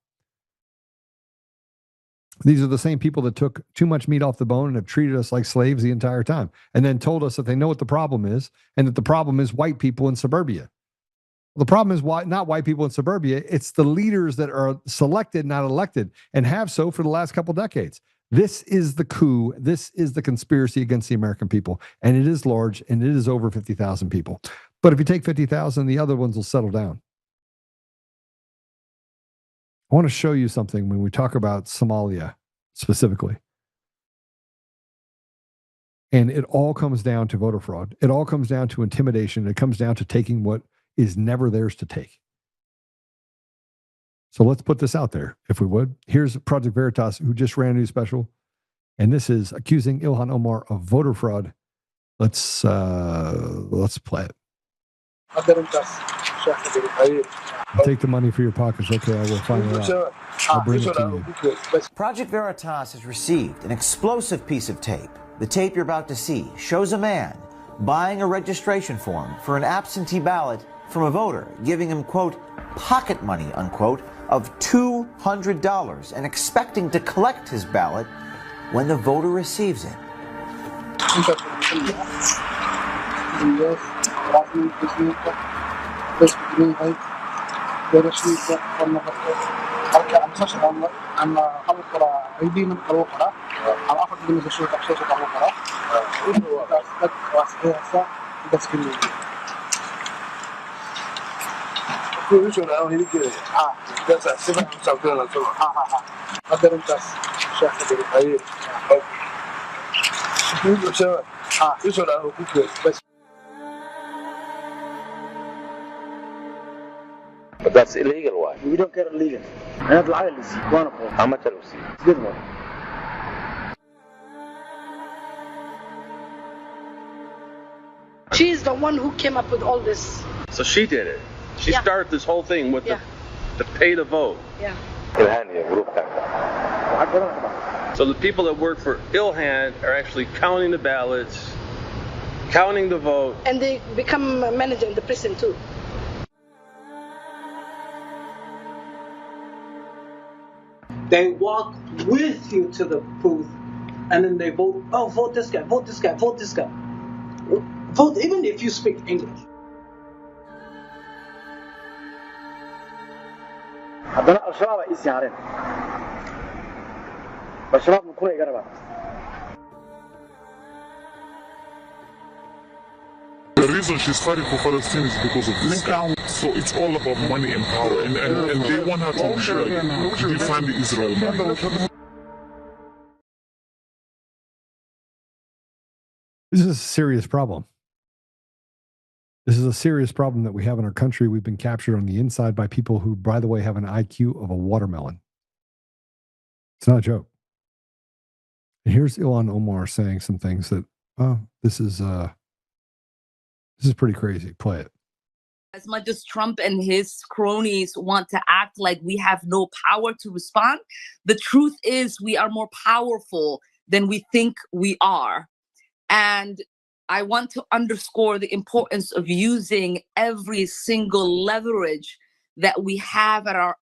These are the same people that took too much meat off the bone and have treated us like slaves the entire time, and then told us that they know what the problem is, and that the problem is white people in suburbia. Well, the problem is not white people in suburbia. It's the leaders that are selected, not elected, and have so for the last couple decades. This is the coup. This is the conspiracy against the American people, and it is large, and it is over 50,000 people. But if you take 50,000, the other ones will settle down. I want to show you something when we talk about Somalia specifically. And it all comes down to voter fraud. It all comes down to intimidation. It comes down to taking what is never theirs to take. So let's put this out there, if we would. Here's Project Veritas, who just ran a new special, and this is accusing Ilhan Omar of voter fraud. Let's play it. I'll take the money for your pockets. Okay, I will find it out. I'll bring it to you. Project Veritas has received an explosive piece of tape. The tape you're about to see shows a man buying a registration form for an absentee ballot from a voter, giving him, quote, pocket money, unquote, of $200 and expecting to collect his ballot when the voter receives it. But that's illegal. Why? We don't get illegal. How much are we? Good one. She's the one who came up with all this. So she did it. She started this whole thing with the pay to vote. Yeah. So the people that work for Ilhan are actually counting the ballots, counting the vote. And they become a manager in the prison too. They walk with you to the booth, and then they vote. Oh, vote this guy, vote this guy, vote this guy. Vote even if you speak English. The reason she's fighting for Palestine is because of this guy. So it's all about money and power, and they want her to defend Israel. This is a serious problem. This is a serious problem that we have in our country. We've been captured on the inside by people who, by the way, have an IQ of a watermelon. It's not a joke. And here's Ilhan Omar saying some things that, this is pretty crazy. Play it. As much as Trump and his cronies want to act like we have no power to respond, the truth is we are more powerful than we think we are. And I want to underscore the importance of using every single leverage that we have at our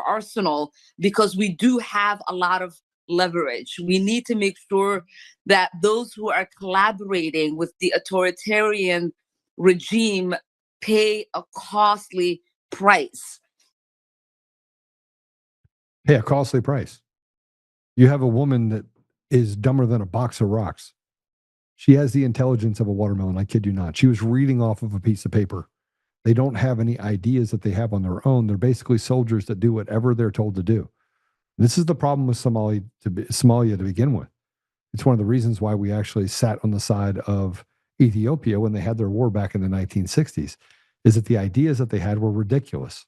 arsenal, because we do have a lot of leverage. We need to make sure that those who are collaborating with the authoritarian regime pay a costly price. Pay a costly price. You have a woman that is dumber than a box of rocks. She has the intelligence of a watermelon. I kid you not. She was reading off of a piece of paper. They don't have any ideas that they have on their own. They're basically soldiers that do whatever they're told to do. This is the problem with Somalia to begin with. It's one of the reasons why we actually sat on the side of Ethiopia when they had their war back in the 1960s, is that the ideas that they had were ridiculous.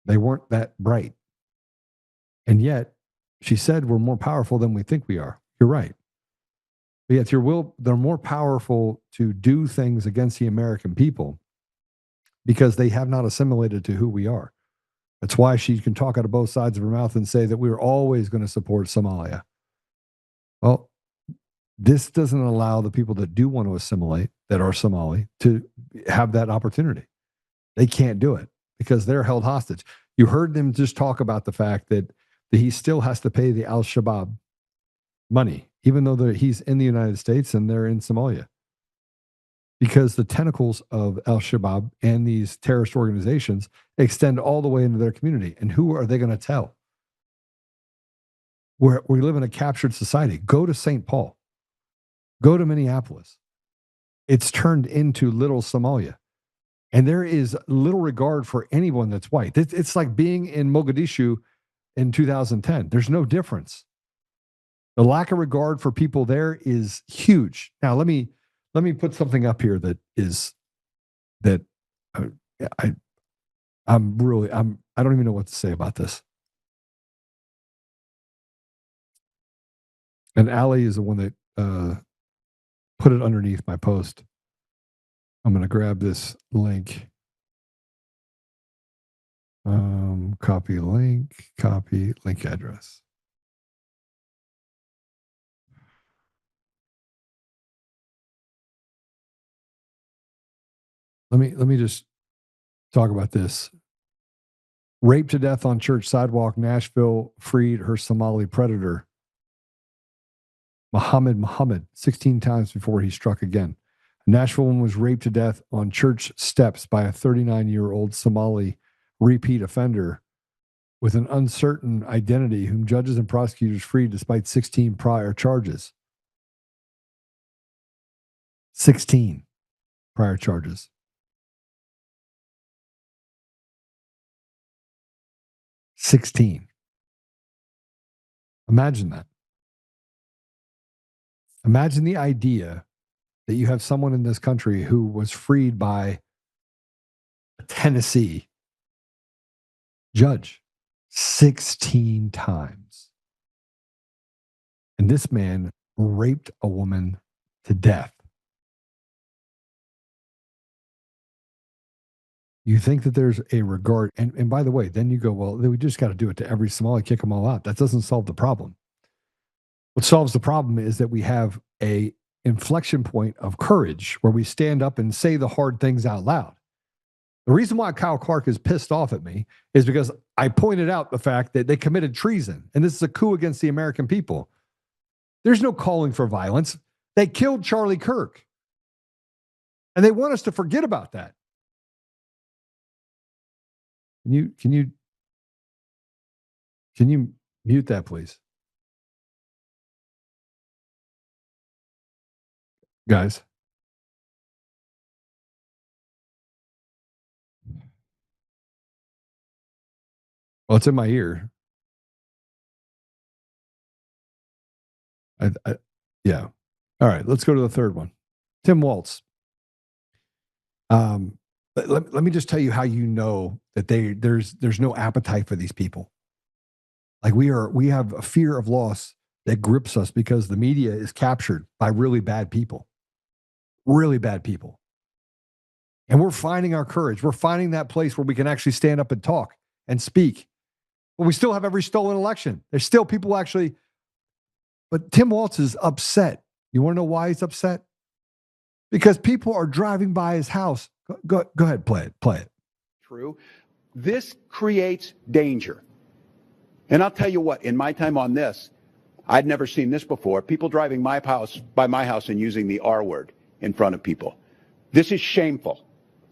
They weren't that bright. And yet, she said we're more powerful than we think we are. You're right. But yet they're more powerful to do things against the American people because they have not assimilated to who we are. That's why she can talk out of both sides of her mouth and say that we're always going to support Somalia. Well, this doesn't allow the people that do want to assimilate, that are Somali, to have that opportunity. They can't do it because they're held hostage. You heard them just talk about the fact that he still has to pay the Al-Shabaab money, even though he's in the United States and they're in Somalia. Because the tentacles of Al-Shabaab and these terrorist organizations extend all the way into their community. And who are they going to tell? We live in a captured society. Go to St. Paul. Go to Minneapolis. It's turned into little Somalia. And there is little regard for anyone that's white. It's like being in Mogadishu in 2010. There's no difference. The lack of regard for people there is huge. Now, let me put something up here that I don't even know what to say about this. And Allie is the one that put it underneath my post. I'm going to grab this link. Copy link address. Let me just talk about this. Raped to death on church sidewalk. Nashville freed her Somali predator. Muhammad 16 times before he struck again. A Nashville woman was raped to death on church steps by a 39-year-old Somali repeat offender with an uncertain identity whom judges and prosecutors freed despite 16 prior charges. 16 prior charges. 16. Imagine that. Imagine the idea that you have someone in this country who was freed by a Tennessee judge 16 times. And this man raped a woman to death. You think that there's a regard, and by the way, then you go, well, we just got to do it to every Somali, kick them all out. That doesn't solve the problem. What solves the problem is that we have a inflection point of courage where we stand up and say the hard things out loud. The reason why Kyle Clark is pissed off at me is because I pointed out the fact that they committed treason, and this is a coup against the American people. There's no calling for violence. They killed Charlie Kirk, and they want us to forget about that. Can you mute that, please? Guys. Well, it's in my ear. Yeah. All right, let's go to the third one. Tim Walz. Let me just tell you how you know that there's no appetite for these people. Like we have a fear of loss that grips us because the media is captured by really bad people. Really bad people. And we're finding our courage. We're finding that place where we can actually stand up and talk and speak. But we still have every stolen election. There's still people actually. But Tim Walz is upset. You want to know why he's upset? Because people are driving by his house. Go ahead, play it. True. This creates danger. And I'll tell you what, in my time on this, I'd never seen this before. People driving by my house and using the R word in front of people. This is shameful.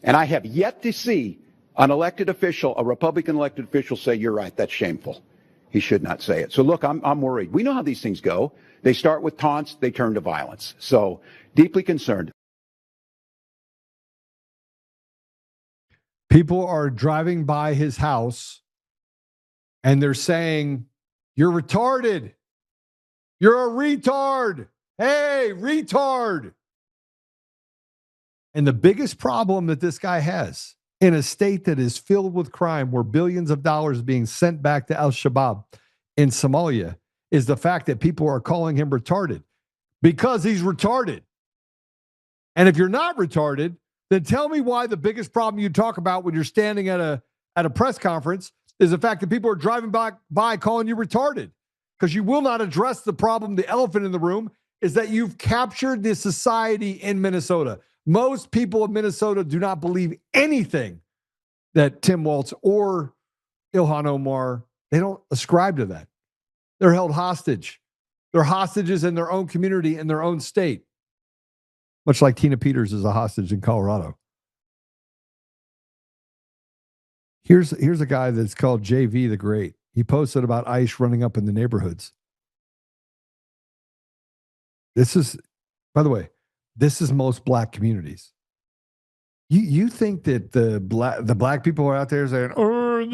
And I have yet to see an elected official, a Republican elected official, say, you're right, that's shameful. He should not say it. So look, I'm worried. We know how these things go. They start with taunts, they turn to violence. So deeply concerned. People are driving by his house and they're saying, you're retarded. You're a retard. Hey, retard. And the biggest problem that this guy has in a state that is filled with crime, where billions of dollars are being sent back to Al-Shabaab in Somalia, is the fact that people are calling him retarded because he's retarded. And if you're not retarded, then tell me why the biggest problem you talk about when you're standing at a press conference is the fact that people are driving by calling you retarded, because you will not address the problem. The elephant in the room is that you've captured the society in Minnesota. Most people in Minnesota do not believe anything that Tim Walz or Ilhan Omar, they don't ascribe to that. They're held hostage. They're hostages in their own community, in their own state. Much like Tina Peters is a hostage in Colorado. Here's a guy that's called JV the Great. He posted about ICE running up in the neighborhoods. This is, by the way, this is most black communities. You think that the black people are out there saying, oh, I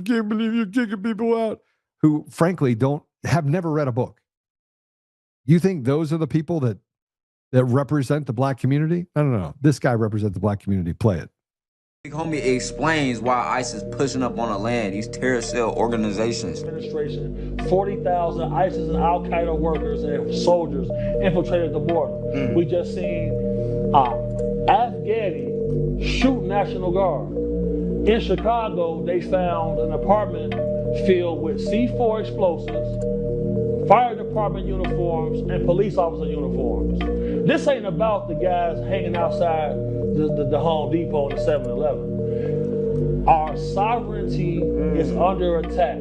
can't believe you're kicking people out, who frankly have never read a book. You think those are the people that represent the black community? I don't know. This guy represents the black community. Play it. Big homie explains why ICE is pushing up on the land, these terror cell organizations. Administration, 40,000 ISIS and Al-Qaeda workers and soldiers infiltrated the border. We just seen Afghani shoot National Guard. In Chicago, they found an apartment filled with C4 explosives, fire department uniforms, and police officer uniforms. This ain't about the guys hanging outside the Home Depot and the 7-Eleven. Our sovereignty is under attack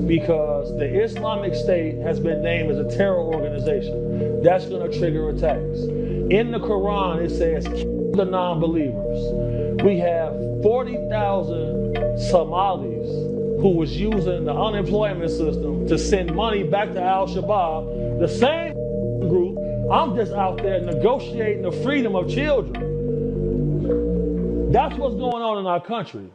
because the Islamic State has been named as a terror organization. That's going to trigger attacks. In the Quran, it says, kill the non-believers. We have 40,000 Somalis who was using the unemployment system to send money back to Al-Shabaab, the same group. I'm just out there negotiating the freedom of children. That's what's going on in our country.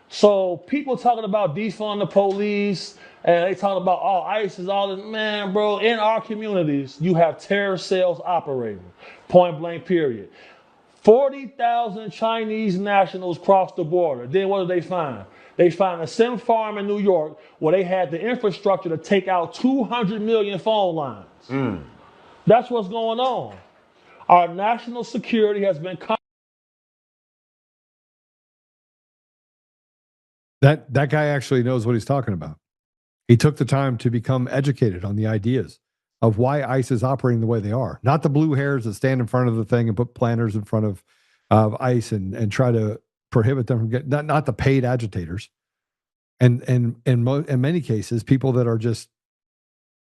So people talking about defund the police, and they talking about ISIS, all this. Man, bro, in our communities, you have terror cells operating, point blank, period. 40,000 Chinese nationals crossed the border. Then what do they find? They find a sim farm in New York where they had the infrastructure to take out 200 million phone lines. That's what's going on. Our national security has been... That guy actually knows what he's talking about. He took the time to become educated on the ideas of why ICE is operating the way they are. Not the blue hairs that stand in front of the thing and put planners in front of ICE and try to prohibit them from getting, not the paid agitators. And in many cases, people that are just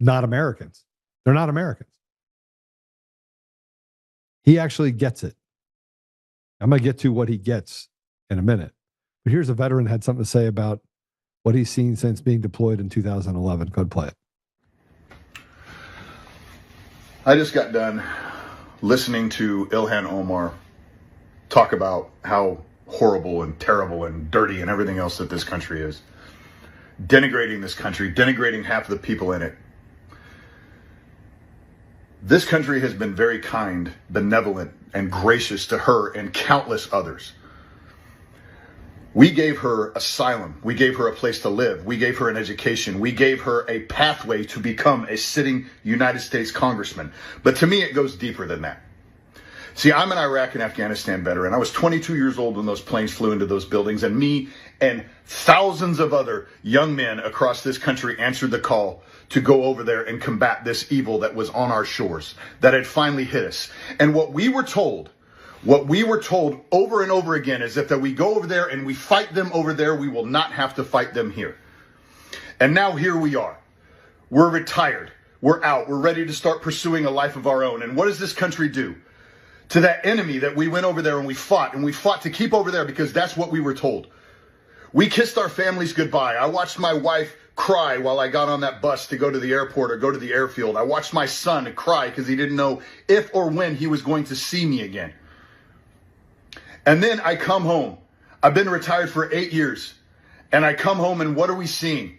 not Americans. They're not Americans. He actually gets it. I'm going to get to what he gets in a minute. But here's a veteran had something to say about what he's seen since being deployed in 2011. Go ahead, play it. I just got done listening to Ilhan Omar talk about how horrible and terrible and dirty and everything else that this country is. Denigrating this country, denigrating half of the people in it. This country has been very kind, benevolent, and gracious to her and countless others. We gave her asylum. We gave her a place to live. We gave her an education. We gave her a pathway to become a sitting United States congressman. But to me, it goes deeper than that. See, I'm an Iraq and Afghanistan veteran. I was 22 years old when those planes flew into those buildings, and me and thousands of other young men across this country answered the call to go over there and combat this evil that was on our shores, that had finally hit us. And what we were told over and over again is that we go over there and we fight them over there, we will not have to fight them here. And now here we are. We're retired. We're out. We're ready to start pursuing a life of our own. And what does this country do to that enemy that we went over there and we fought to keep over there because that's what we were told? We kissed our families goodbye. I watched my wife cry while I got on that bus to go to the airport or go to the airfield. I watched my son cry because he didn't know if or when he was going to see me again. And then I come home. I've been retired for 8 years. And I come home and what are we seeing?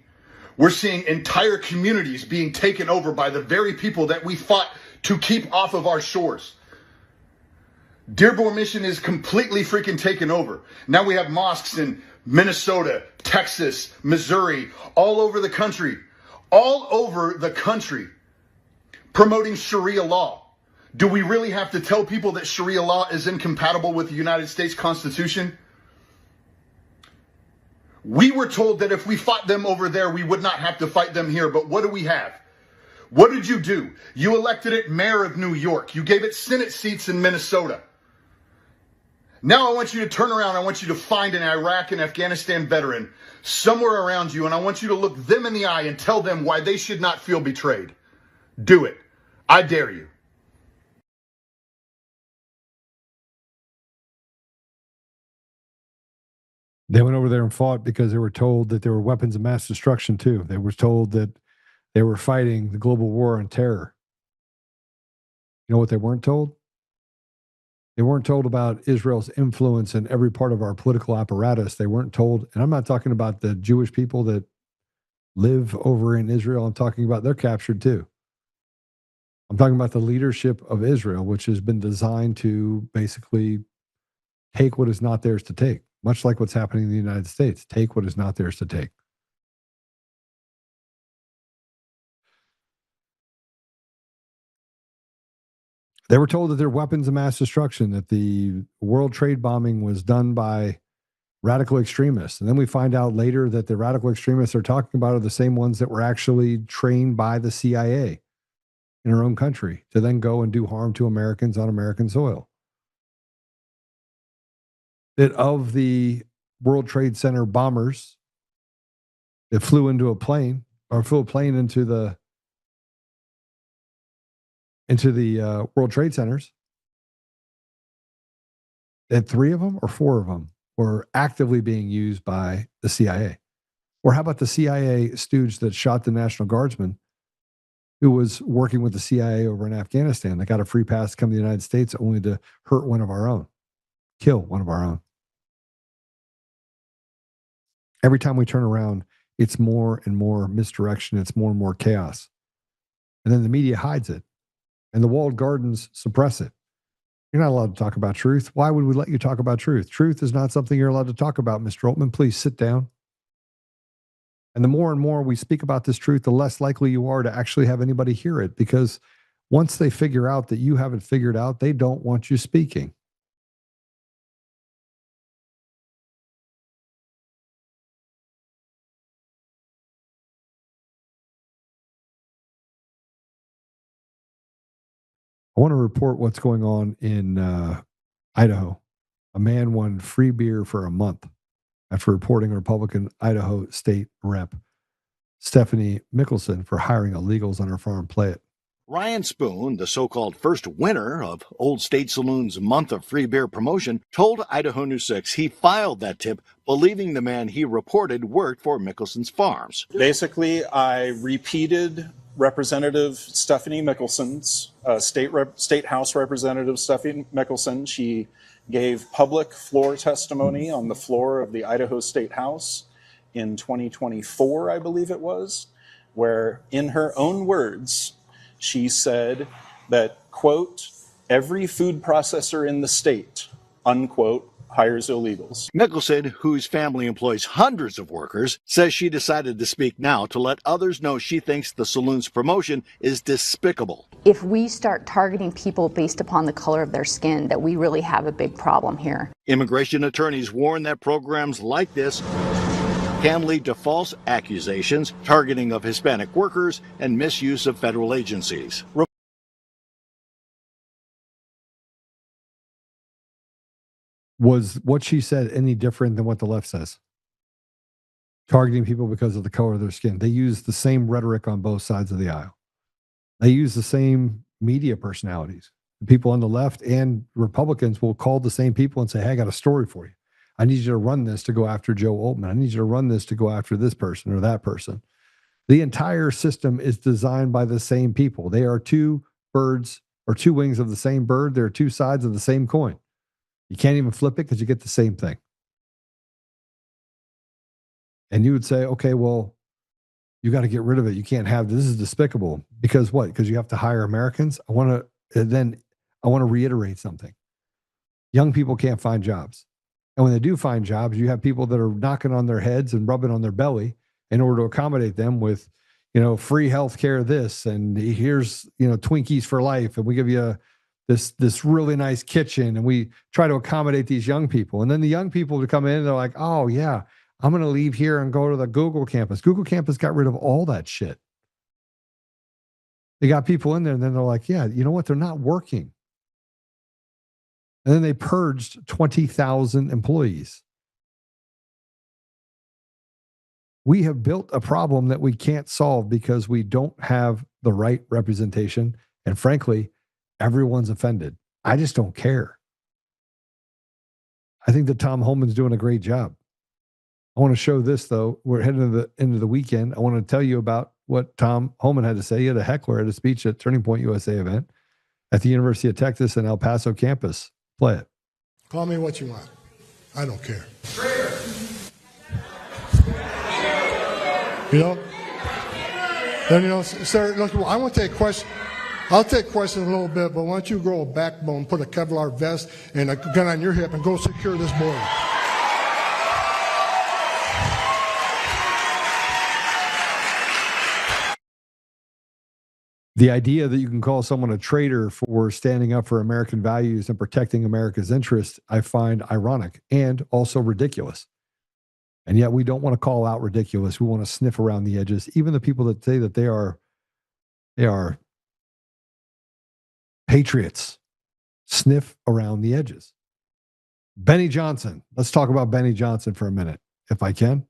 We're seeing entire communities being taken over by the very people that we fought to keep off of our shores. Dearborn Mission is completely freaking taken over. Now we have mosques in Minnesota, Texas, Missouri, all over the country, promoting Sharia law. Do we really have to tell people that Sharia law is incompatible with the United States Constitution? We were told that if we fought them over there, we would not have to fight them here. But what do we have? What did you do? You elected it mayor of New York. You gave it Senate seats in Minnesota. Now I want you to turn around. I want you to find an Iraq and Afghanistan veteran somewhere around you, and I want you to look them in the eye and tell them why they should not feel betrayed. Do it. I dare you. They went over there and fought because they were told that there were weapons of mass destruction too. They were told that they were fighting the global war on terror. You know what they weren't told? They weren't told about Israel's influence in every part of our political apparatus. They weren't told, and I'm not talking about the Jewish people that live over in Israel. I'm talking about they're captured too. I'm talking about the leadership of Israel, which has been designed to basically take what is not theirs to take. much like what's happening in the United States. Take what is not theirs to take. They were told that they're weapons of mass destruction, that the world trade bombing was done by radical extremists. And then we find out later that the radical extremists they're talking about are the same ones that were actually trained by the CIA in our own country to then go and do harm to Americans on American soil. That of the World Trade Center bombers that flew into a plane or flew a plane into the World Trade Centers, that 3 of them or 4 of them were actively being used by the CIA. Or how about the CIA stooge that shot the National Guardsman who was working with the CIA over in Afghanistan that got a free pass to come to the United States only to hurt one of our own, kill one of our own. Every time we turn around, it's more and more misdirection. It's more and more chaos. And then the media hides it. And the walled gardens suppress it. You're not allowed to talk about truth. Why would we let you talk about truth? Truth is not something you're allowed to talk about, Mr. Oltmann. Please sit down. And the more and more we speak about this truth, the less likely you are to actually have anybody hear it. Because once they figure out that you haven't figured out, they don't want you speaking. I want to report what's going on in Idaho. A man won free beer for a month after reporting a Republican Idaho state rep, Stephanie Mickelson, for hiring illegals on her farm. Play it. Ryan Spoon, the so-called first winner of Old State Saloon's month of free beer promotion, told Idaho News 6 he filed that tip believing the man he reported worked for Mickelson's farms. Basically, I repeated Representative Stephanie Mickelson's, State House Representative Stephanie Mickelson. She gave public floor testimony on the floor of the Idaho State House in 2024, I believe it was, where in her own words, she said that, quote, every food processor in the state, unquote, hires illegals. Mickelson, whose family employs hundreds of workers, says she decided to speak now to let others know she thinks the saloon's promotion is despicable. If we start targeting people based upon the color of their skin, that we really have a big problem here. Immigration attorneys warn that programs like this can lead to false accusations, targeting of Hispanic workers, and misuse of federal agencies. Was what she said any different than what the left says? Targeting people because of the color of their skin. They use the same rhetoric on both sides of the aisle. They use the same media personalities. The people on the left and Republicans will call the same people and say, hey, I got a story for you. I need you to run this to go after Joe Oltmann. I need you to run this to go after this person or that person. The entire system is designed by the same people. They are 2 birds or 2 wings of the same bird. There are 2 sides of the same coin. You can't even flip it because you get the same thing. And you would say, okay, well, you got to get rid of it. You can't have this. This is despicable. Because what? Because you have to hire Americans? I want to reiterate something. Young people can't find jobs. And when they do find jobs, you have people that are knocking on their heads and rubbing on their belly in order to accommodate them with, free health care, this, and here's, Twinkies for life. And we give you this really nice kitchen, and we try to accommodate these young people. And then the young people to come in and they're like, oh yeah, I'm going to leave here and go to the Google campus. Google campus got rid of all that shit. They got people in there and then they're like, yeah, you know what? They're not working. And then they purged 20,000 employees. We have built a problem that we can't solve because we don't have the right representation. And frankly, everyone's offended. I just don't care. I think that Tom Homan's doing a great job. I want to show this, though. We're heading into the weekend. I want to tell you about what Tom Homan had to say. He had a heckler at a speech at Turning Point USA event at the University of Texas in El Paso campus. Play it. Call me what you want. I don't care. Then, sir, look, I want to take questions. I'll take questions a little bit, but why don't you grow a backbone, put a Kevlar vest and a gun on your hip and go secure this border? The idea that you can call someone a traitor for standing up for American values and protecting America's interests, I find ironic and also ridiculous. And yet we don't want to call out ridiculous. We want to sniff around the edges. Even the people that say that they are patriots sniff around the edges. Benny Johnson. Let's talk about Benny Johnson for a minute, if I can.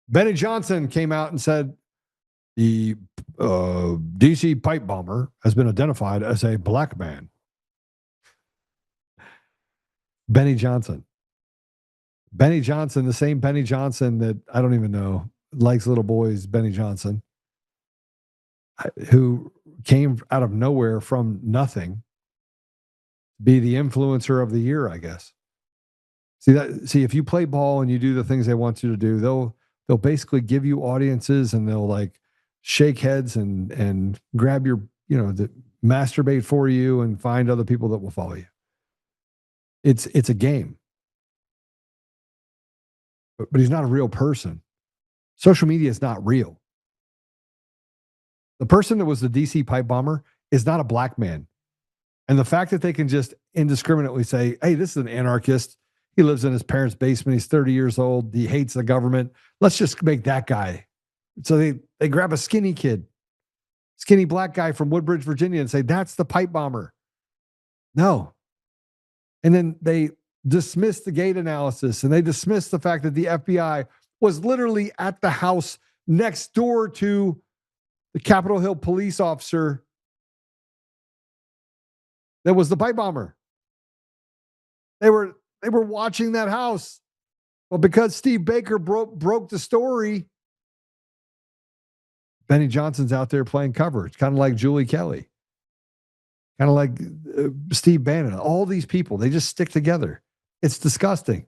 Benny Johnson came out and said the DC pipe bomber has been identified as a black man. Benny Johnson. Benny Johnson, the same Benny Johnson that I don't even know, likes little boys, Benny Johnson, who came out of nowhere from nothing, be the influencer of the year, I guess. See, if you play ball and you do the things they want you to do, they'll basically give you audiences and they'll like shake heads and grab your, masturbate for you and find other people that will follow you. It's a game. But he's not a real person. Social media is not real. The person that was the DC pipe bomber is not a black man. And the fact that they can just indiscriminately say, hey, this is an anarchist. He lives in his parents' basement. He's 30 years old. He hates the government. Let's just make that guy. So they grab a skinny black guy from Woodbridge, Virginia, and say, that's the pipe bomber. No. And then they dismiss the gate analysis and they dismiss the fact that the FBI was literally at the house next door to the Capitol Hill police officer that was the pipe bomber. They were watching that house. Well, because Steve Baker broke the story, Benny Johnson's out there playing cover. It's kind of like Julie Kelly, kind of like Steve Bannon. All these people, they just stick together. It's disgusting.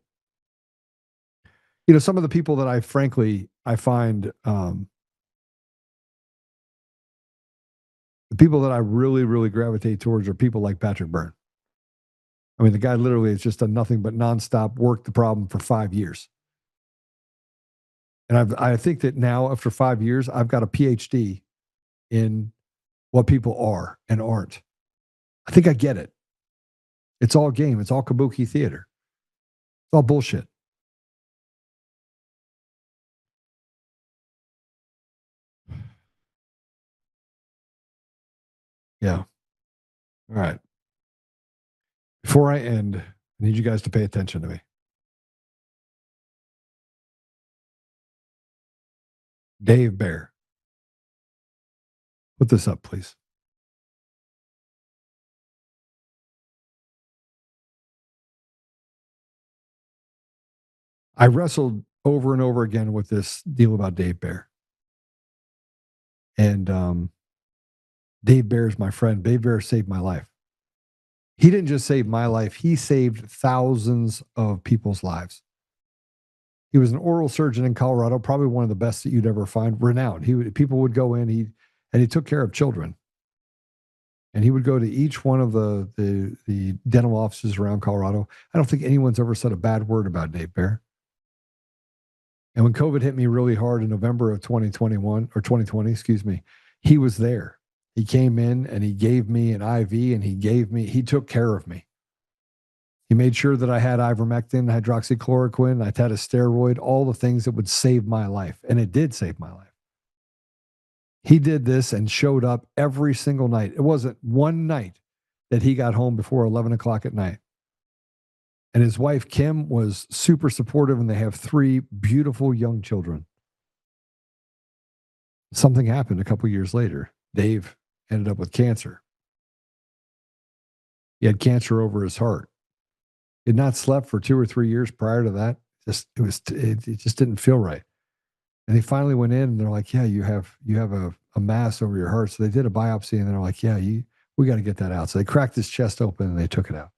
Some of the people that I find the people that I really, really gravitate towards are people like Patrick Byrne. I mean, the guy literally has just done nothing but nonstop work the problem for 5 years. And I think that now, after 5 years, I've got a PhD in what people are and aren't. I think I get it. It's all game. It's all kabuki theater. It's all bullshit. Yeah. All right. Before I end, I need you guys to pay attention to me. Dave Bear. Put this up, please. I wrestled over and over again with this deal about Dave Bear. And Dave Bear is my friend. Dave Bear saved my life. He didn't just save my life. He saved thousands of people's lives. He was an oral surgeon in Colorado, probably one of the best that you'd ever find, renowned. People would go in, he took care of children. And he would go to each one of the dental offices around Colorado. I don't think anyone's ever said a bad word about Dave Bear. And when COVID hit me really hard in November of 2020, he was there. He came in and he gave me an IV and he took care of me. He made sure that I had ivermectin, hydroxychloroquine, I had a steroid, all the things that would save my life. And it did save my life. He did this and showed up every single night. It wasn't one night that he got home before 11 o'clock at night. And his wife, Kim, was super supportive, and they have 3 beautiful young children. Something happened a couple years later. Dave ended up with cancer. He had cancer over his heart. He had not slept for 2 or 3 years prior to that. It just didn't feel right. And they finally went in and they're like, yeah, you have a mass over your heart. So they did a biopsy and they're like, yeah, we got to get that out. So they cracked his chest open and they took it out.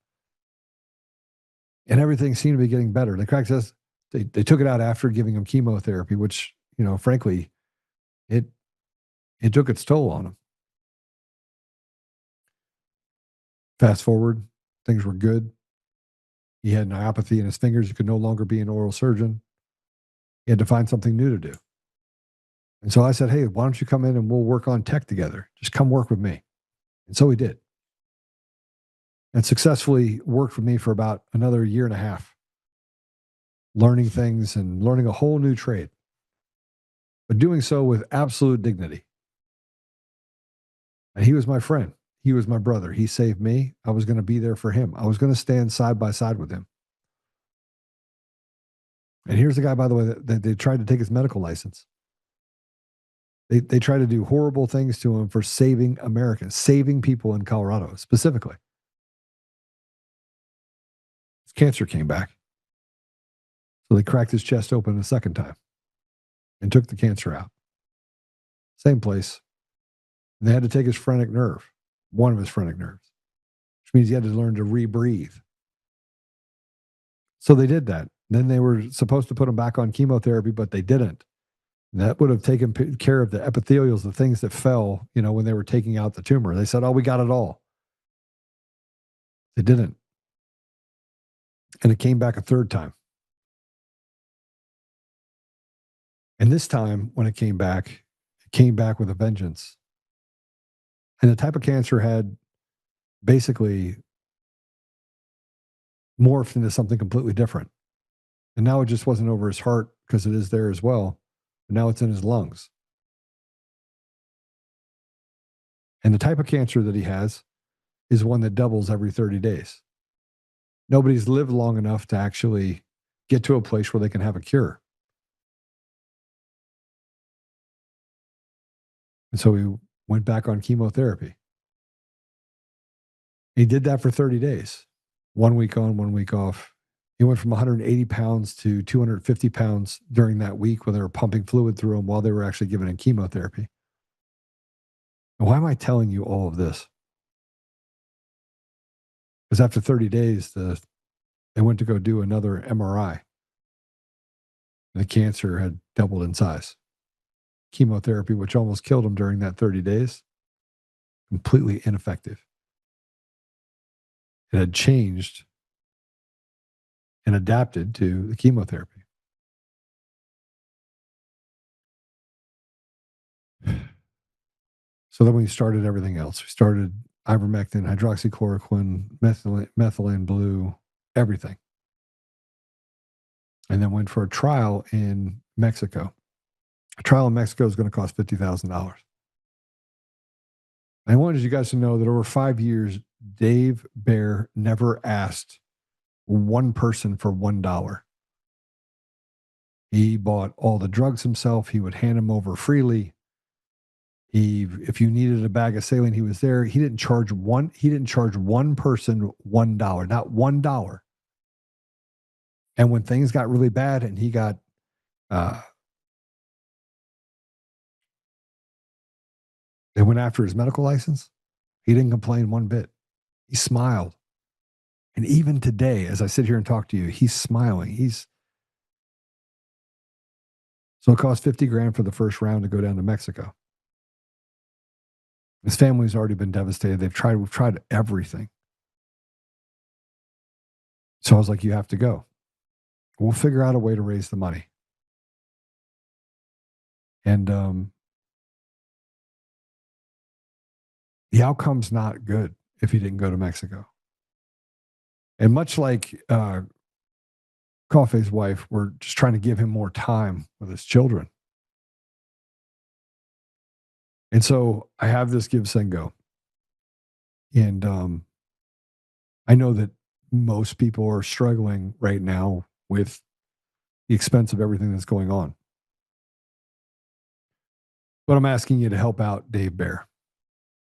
And everything seemed to be getting better. They cracked his, they took it out after giving him chemotherapy, which, frankly, it took its toll on him. Fast forward, things were good. He had neuropathy in his fingers. He could no longer be an oral surgeon. He had to find something new to do. And so I said, hey, why don't you come in and we'll work on tech together? Just come work with me. And so he did. And successfully worked with me for about another year and a half, learning things and learning a whole new trade, but doing so with absolute dignity. And he was my friend. He was my brother. He saved me. I was going to be there for him. I was going to stand side by side with him. And here's the guy, by the way, that they tried to take his medical license. They tried to do horrible things to him for saving Americans, saving people in Colorado specifically. His cancer came back. So they cracked his chest open a second time and took the cancer out. Same place. And they had to take his phrenic nerve, one of his phrenic nerves, which means he had to learn to rebreathe. So they did that. Then they were supposed to put him back on chemotherapy, but they didn't. And that would have taken care of the epithelials, the things that fell, when they were taking out the tumor. They said, oh, we got it all. They didn't. And it came back a third time. And this time, when it came back with a vengeance. And the type of cancer had basically morphed into something completely different. And now it just wasn't over his heart, because it is there as well. But now it's in his lungs. And the type of cancer that he has is one that doubles every 30 days. Nobody's lived long enough to actually get to a place where they can have a cure. And so he went back on chemotherapy. He did that for 30 days. 1 week on, 1 week off. He went from 180 pounds to 250 pounds during that week when they were pumping fluid through him while they were actually giving him chemotherapy. And why am I telling you all of this? Because after 30 days, they went to go do another MRI. The cancer had doubled in size. Chemotherapy, which almost killed him during that 30 days, completely ineffective. It had changed and adapted to the chemotherapy. So then we started everything else. We started ivermectin, hydroxychloroquine, methylene blue, everything. And then went for a trial in Mexico. A trial in Mexico is going to cost $50,000. I wanted you guys to know that over 5 years, Dave Bear never asked one person for $1. He bought all the drugs himself. He would hand them over freely. If you needed a bag of saline, he was there. He didn't charge one person $1, not $1. And when things got really bad and he got they went after his medical license, he didn't complain one bit. He smiled. And even today, as I sit here and talk to you, he's smiling. So it cost $50,000 for the first round to go down to Mexico. His family's already been devastated. We've tried everything. So I was like, you have to go. We'll figure out a way to raise the money. And the outcome's not good if he didn't go to Mexico. And much like Coffey's wife, we're just trying to give him more time with his children. And so I have this give, send, go. And I know that most people are struggling right now with the expense of everything that's going on. But I'm asking you to help out Dave Bear,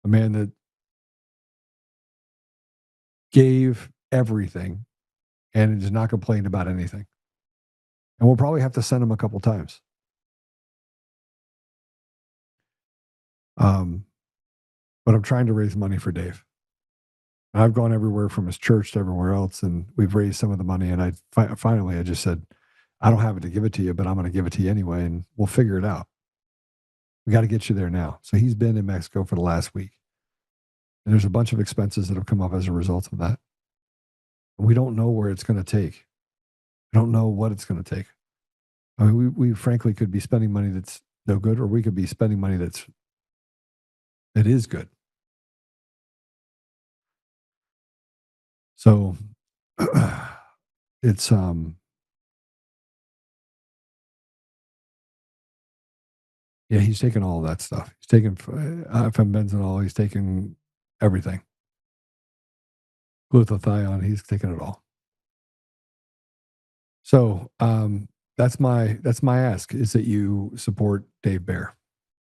a man that gave everything and has not complained about anything. And we'll probably have to send him a couple times. But I'm trying to raise money for Dave. And I've gone everywhere from his church to everywhere else, and we've raised some of the money. And finally, I just said, I don't have it to give it to you, but I'm going to give it to you anyway, and we'll figure it out. We got to get you there now. So he's been in Mexico for the last week. And there's a bunch of expenses that have come up as a result of that. And we don't know where it's going to take. We don't know what it's going to take. I mean, we frankly could be spending money that's no good, or we could be spending money that is good. So it's yeah, he's taking all of that stuff. He's taking fenbenzol, he's taking everything. Glutathione, he's taking it all. So that's my ask, is that you support Dave Bear.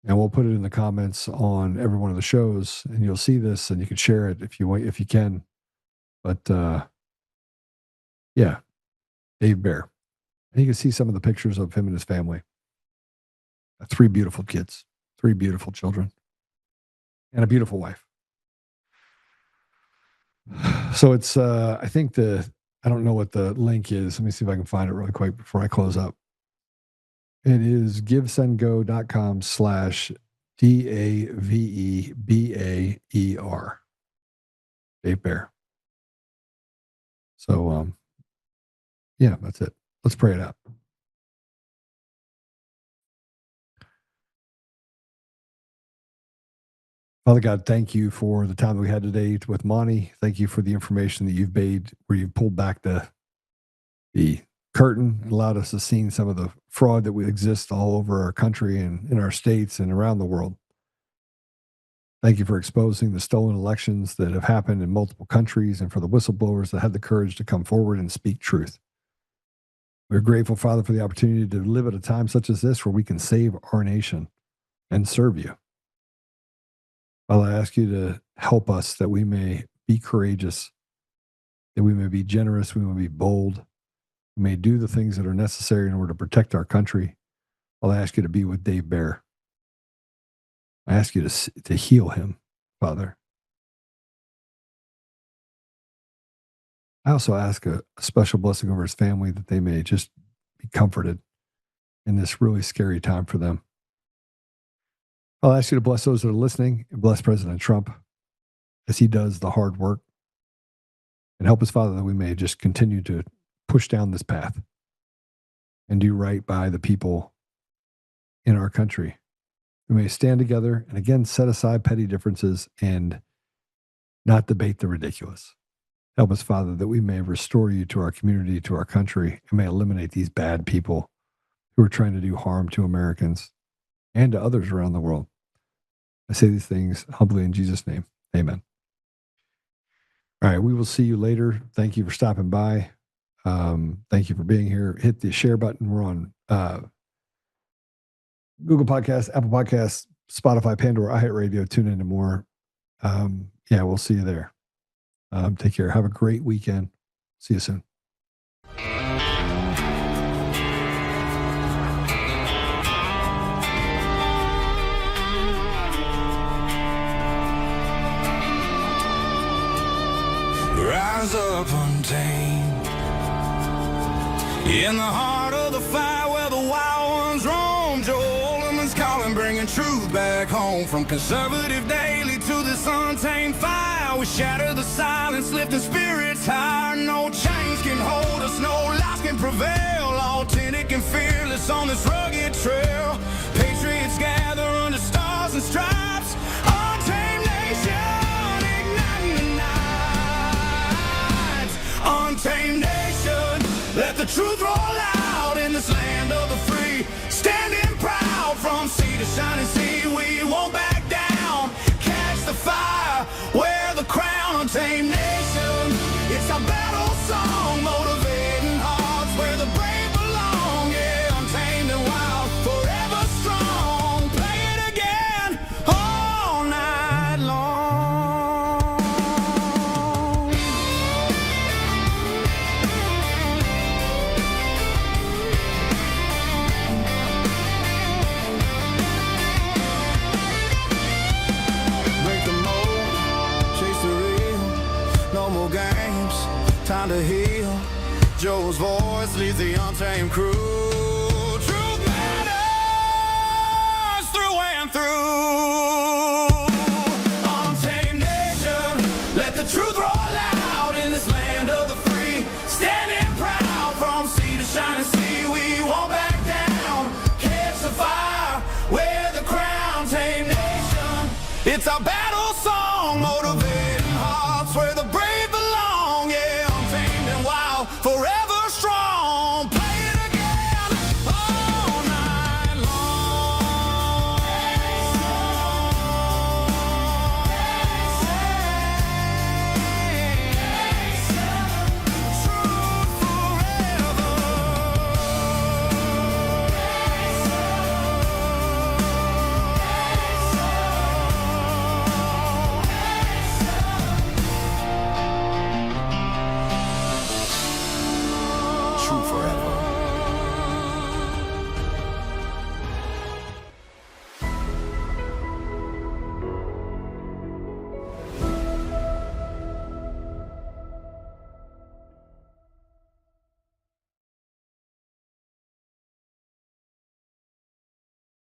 And we'll put it in the comments on every one of the shows, and you'll see this, and you can share it if you want, if you can. But yeah, Dave Bear. And you can see some of the pictures of him and his family. 3 beautiful kids, 3 beautiful children, and a beautiful wife. So it's I think I don't know what the link is. Let me see if I can find it really quick before I close up. It is givesendgo.com/DAVEBAER. Dave Bear. So, yeah, that's it. Let's pray it out. Father God, thank you for the time that we had today with Monty. Thank you for the information that you've made, where you've pulled back the curtain and allowed us to see some of the fraud that exists all over our country and in our states and around the world. Thank you for exposing the stolen elections that have happened in multiple countries, and for the whistleblowers that had the courage to come forward and speak truth. We're grateful, Father, for the opportunity to live at a time such as this, where we can save our nation and serve you. Father, I ask you to help us, that we may be courageous, that we may be generous, we may be bold, we may do the things that are necessary in order to protect our country. I'll ask you to be with Dave Bear. I ask you to heal him, Father. I also ask a special blessing over his family, that they may just be comforted in this really scary time for them. I'll ask you to bless those that are listening, and bless President Trump as he does the hard work. And help us, Father, that we may just continue to push down this path and do right by the people in our country. We may stand together and again set aside petty differences and not debate the ridiculous. Help us, Father, that we may restore you to our community, to our country, and may eliminate these bad people who are trying to do harm to Americans and to others around the world. I say these things humbly in Jesus' name. Amen. All right, we will see you later. Thank you for stopping by. Thank you for being here. Hit the share button. We're on Google Podcasts, Apple Podcasts, Spotify, Pandora, iHeartRadio, tune in to more. Yeah, we'll see you there. Take care. Have a great weekend. See you soon. Rise up untamed in the heart of the fire where the wild ones roam. Joe Oltmann's calling, bringing truth back home. From conservative daily to this untamed fire, we shatter the silence, lifting spirits higher. No chains can hold us, no lies can prevail. Authentic and fearless on this rugged trail. Patriots gather under stars and stripes. Untamed nation, igniting the night. Untamed nation, let the truth roll out in this land of the free. Standing proud from sea to shining sea, we won't back down. Catch the fire, wear the crown. Untamed nation, it's our battle song, motivating hearts where the brave belong. Yeah, untamed and wild, forever strong. Play it again all night long. Break the mold, chase the real, no more games, time to heal. Joe's voice leads the untamed crew. Truth matters through and through. Untamed nation, let the truth roll out in this land of the free. Standing proud from sea to shining sea, we won't back down. Catch the fire, Untamed nation. It's our battle song, motivating hearts where the brave